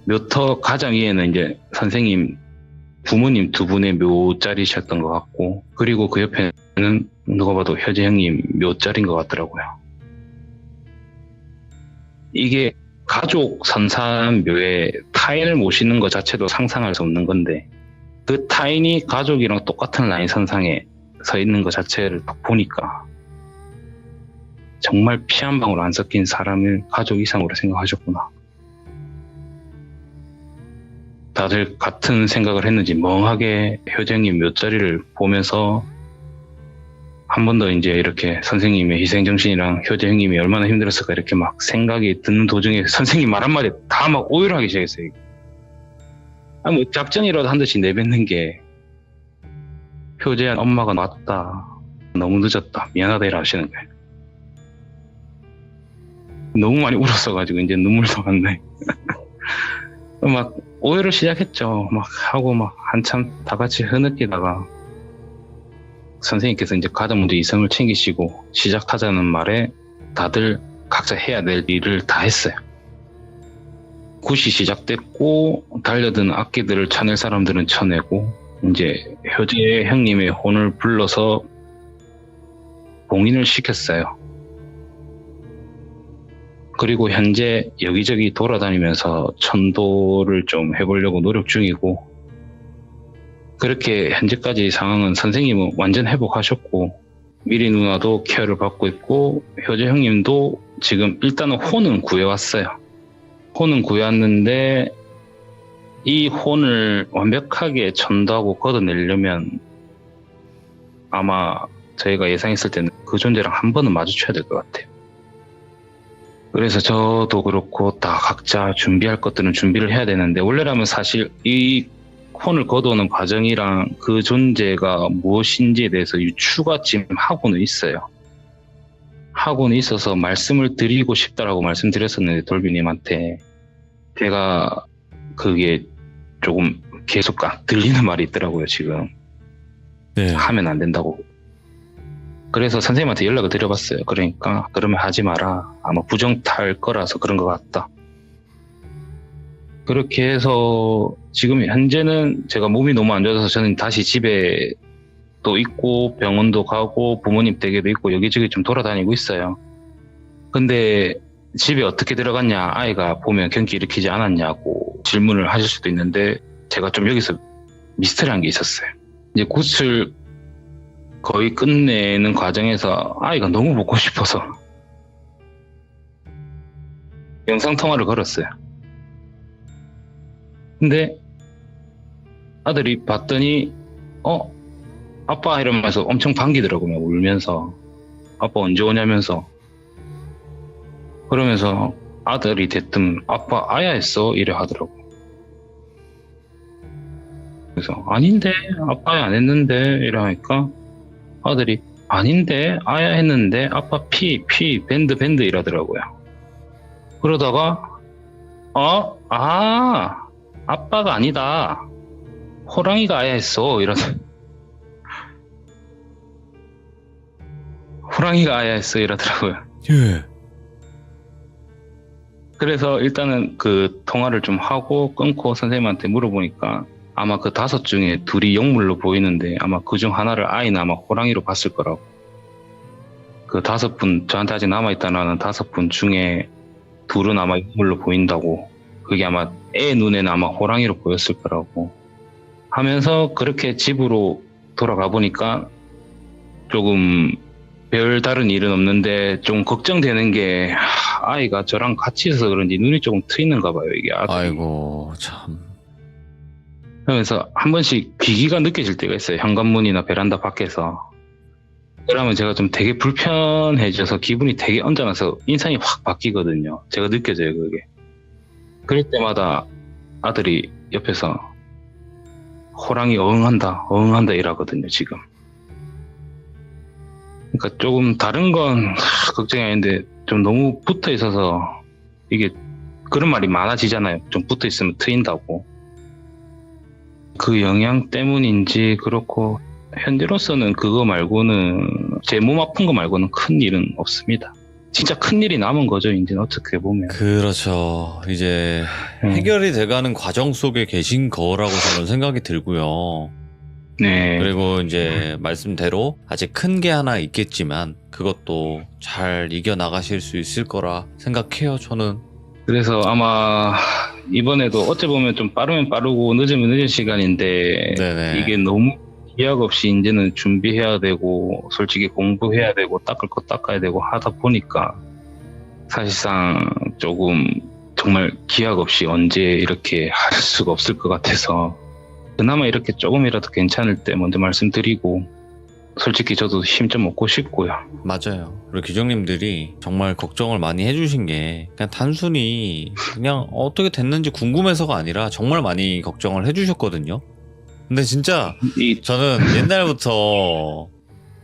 묘터 가장 위에는 이제 선생님 부모님 두 분의 묘자리셨던 것 같고, 그리고 그 옆에는 누가 봐도 효재 형님 묘자리인 것 같더라고요. 이게 가족 선산 묘에 타인을 모시는 것 자체도 상상할 수 없는 건데, 그 타인이 가족이랑 똑같은 라인 선상에 서 있는 것 자체를 딱 보니까 정말 피 한 방울 안 섞인 사람을 가족 이상으로 생각하셨구나. 다들 같은 생각을 했는지 멍하게 효재님 묘자리를 보면서 한 번 더 이제 이렇게 선생님의 희생정신이랑 효재 형님이 얼마나 힘들었을까 이렇게 막 생각이 드는 도중에 선생님 말 한마디 다 막 오열하기 시작했어요. 뭐 작전이라도 한 듯이 내뱉는 게, 효재야 엄마가 왔다. 너무 늦었다. 미안하다 이라 하시는 거예요. 너무 많이 울었어가지고 이제 눈물도 안 나요. 막 오해를 시작했죠. 막 하고 막 한참 다 같이 흐느끼다가 선생님께서 이제 가장 먼저 이성을 챙기시고 시작하자는 말에 다들 각자 해야 될 일을 다 했어요. 굿이 시작됐고 달려든 악기들을 쳐낼 사람들은 쳐내고 이제 효재 형님의 혼을 불러서 봉인을 시켰어요. 그리고 현재 여기저기 돌아다니면서 천도를 좀 해보려고 노력 중이고, 그렇게 현재까지 상황은 선생님은 완전 회복하셨고 미리 누나도 케어를 받고 있고 효재 형님도 지금 일단은 혼은 구해왔어요. 혼은 구해왔는데 이 혼을 완벽하게 전도하고 걷어내려면 아마 저희가 예상했을 때는 그 존재랑 한 번은 마주쳐야 될 것 같아요. 그래서 저도 그렇고 다 각자 준비할 것들은 준비를 해야 되는데, 원래라면 사실 이 혼을 거두는 과정이랑 그 존재가 무엇인지에 대해서 유추가 지금 하고는 있어요. 하고는 있어서 말씀을 드리고 싶다라고 말씀드렸었는데 돌비님한테 제가 그게 조금 계속 들리는 말이 있더라고요. 지금 네. 하면 안 된다고. 그래서 선생님한테 연락을 드려봤어요. 그러니까 그러면 하지 마라. 아마 부정 탈 거라서 그런 것 같다. 그렇게 해서 지금 현재는 제가 몸이 너무 안 좋아서 저는 다시 집에 또 있고 병원도 가고 부모님 댁에도 있고 여기저기 좀 돌아다니고 있어요. 근데 집에 어떻게 들어갔냐, 아이가 보면 경기 일으키지 않았냐고 질문을 하실 수도 있는데, 제가 좀 여기서 미스터리한 게 있었어요. 이제 굿을 거의 끝내는 과정에서 아이가 너무 보고 싶어서 영상통화를 걸었어요. 근데 아들이 봤더니 아빠 이러면서 엄청 반기더라고요. 울면서 아빠 언제 오냐면서. 그러면서 아들이 대뜸 아빠 아야 했어 이래 하더라고. 그래서 아닌데 아빠 아야 안 했는데 이래 하니까 아들이 아닌데 아야 했는데 아빠 피 밴드 이러더라고요. 그러다가 아빠가 아니다 호랑이가 아야 했어 호랑이가 아야 했어 이러더라고요. 예. 그래서 일단은 그 통화를 좀 하고 끊고 선생님한테 물어보니까 아마 그 5 중에 2이 영물로 보이는데 아마 그 중 하나를 아이는 아마 호랑이로 봤을 거라고. 그 5분, 저한테 아직 남아있다는 5분 중에 2은 아마 영물로 보인다고. 그게 아마 애 눈에는 아마 호랑이로 보였을 거라고 하면서 그렇게 집으로 돌아가 보니까 조금 별다른 일은 없는데 좀 걱정되는 게 아이가 저랑 같이 있어서 그런지 눈이 조금 트이는가 봐요, 이게. 아이고, 참. 그러면서 한 번씩 귀기가 느껴질 때가 있어요. 현관문이나 베란다 밖에서. 그러면 제가 좀 되게 불편해져서 기분이 되게 언짢아서 인상이 확 바뀌거든요. 제가 느껴져요, 그게. 그럴 때마다 아들이 옆에서 호랑이 어흥한다 이러거든요, 지금. 그러니까 조금 다른 건 걱정이 아닌데 좀 너무 붙어 있어서 이게 그런 말이 많아지잖아요. 좀 붙어 있으면 트인다고. 그 영향 때문인지 그렇고 현재로서는 그거 말고는 제 몸 아픈 거 말고는 큰 일은 없습니다. 진짜 큰 일이 남은 거죠, 이제는 어떻게 보면. 그렇죠. 이제 해결이 돼가는 과정 속에 계신 거라고 저는 생각이 들고요. 네. 그리고 이제 말씀대로 아직 큰 게 하나 있겠지만 그것도 잘 이겨나가실 수 있을 거라 생각해요, 저는. 그래서 아마 이번에도 어찌 보면 좀 빠르면 빠르고 늦으면 늦은 시간인데 네네. 이게 너무 기약 없이 이제는 준비해야 되고 솔직히 공부해야 되고 닦을 거 닦아야 되고 하다 보니까 사실상 조금 정말 기약 없이 언제 이렇게 할 수가 없을 것 같아서 그나마 이렇게 조금이라도 괜찮을 때 먼저 말씀드리고 솔직히 저도 힘 좀 얻고 싶고요. 맞아요. 그리고 규정님들이 정말 걱정을 많이 해주신 게 그냥 단순히 그냥 어떻게 됐는지 궁금해서가 아니라 정말 많이 걱정을 해주셨거든요. 근데 진짜 저는 옛날부터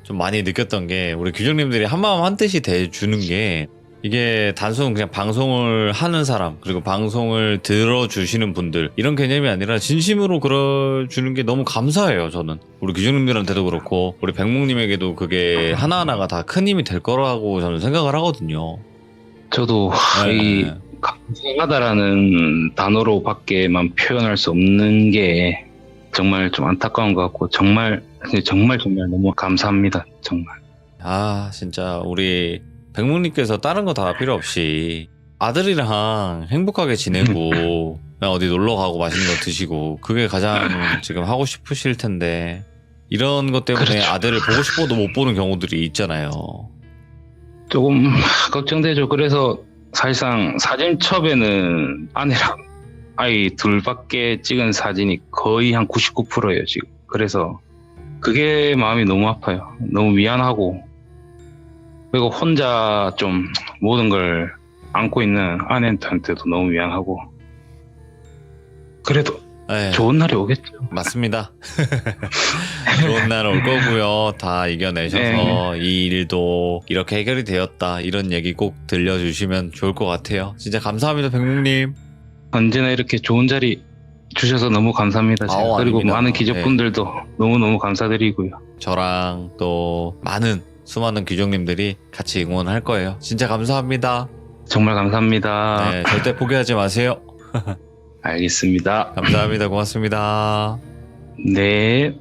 좀 많이 느꼈던 게 우리 규정님들이 한마음 한뜻이 돼주는 게 이게 단순 그냥 방송을 하는 사람 그리고 방송을 들어주시는 분들 이런 개념이 아니라 진심으로 그러주는 게 너무 감사해요. 저는 우리 규정님들한테도 그렇고 우리 백목님에게도 그게 하나하나가 다 큰 힘이 될 거라고 저는 생각을 하거든요. 저도 네. 이 감사하다라는 단어로 밖에만 표현할 수 없는 게 정말 좀 안타까운 것 같고 정말 너무 감사합니다. 정말. 아 진짜 우리 백목님께서 다른 거 다 필요 없이 아들이랑 행복하게 지내고 그냥 어디 놀러 가고 맛있는 거 드시고 그게 가장 지금 하고 싶으실 텐데 이런 것 때문에 그렇죠. 아들을 보고 싶어도 못 보는 경우들이 있잖아요. 조금 걱정되죠. 그래서 사실상 사진첩에는 아내랑 아이 둘밖에 찍은 사진이 거의 한 99%예요 지금. 그래서 그게 마음이 너무 아파요. 너무 미안하고 그리고 혼자 좀 모든 걸 안고 있는 아내한테도 너무 미안하고 그래도 네, 좋은 날이 오겠죠. 맞습니다. 좋은 날 올 거고요. 다 이겨내셔서 이 일도 이렇게 해결이 되었다 이런 얘기 꼭 들려주시면 좋을 것 같아요. 진짜 감사합니다, 백목님. 언제나 이렇게 좋은 자리 주셔서 너무 감사합니다. 제가. 아우, 그리고 아닙니다. 많은 기적분들도 너무너무 감사드리고요. 저랑 또 많은 수많은 규정님들이 같이 응원할 거예요. 진짜 감사합니다. 정말 감사합니다. 네, 절대 포기하지 마세요. 알겠습니다. 감사합니다. 고맙습니다. 네.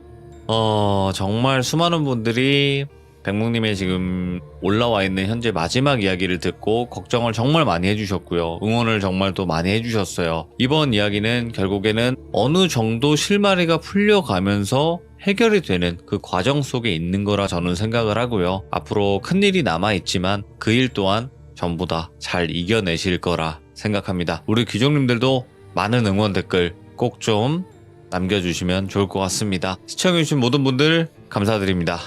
정말 수많은 분들이 백묵님의 지금 올라와 있는 현재 마지막 이야기를 듣고 걱정을 정말 많이 해주셨고요. 응원을 정말 또 많이 해주셨어요. 이번 이야기는 결국에는 어느 정도 실마리가 풀려가면서 해결이 되는 그 과정 속에 있는 거라 저는 생각을 하고요. 앞으로 큰일이 남아있지만 그 일 또한 전부 다 잘 이겨내실 거라 생각합니다. 우리 귀족님들도 많은 응원 댓글 꼭 좀 남겨주시면 좋을 것 같습니다. 시청해주신 모든 분들 감사드립니다.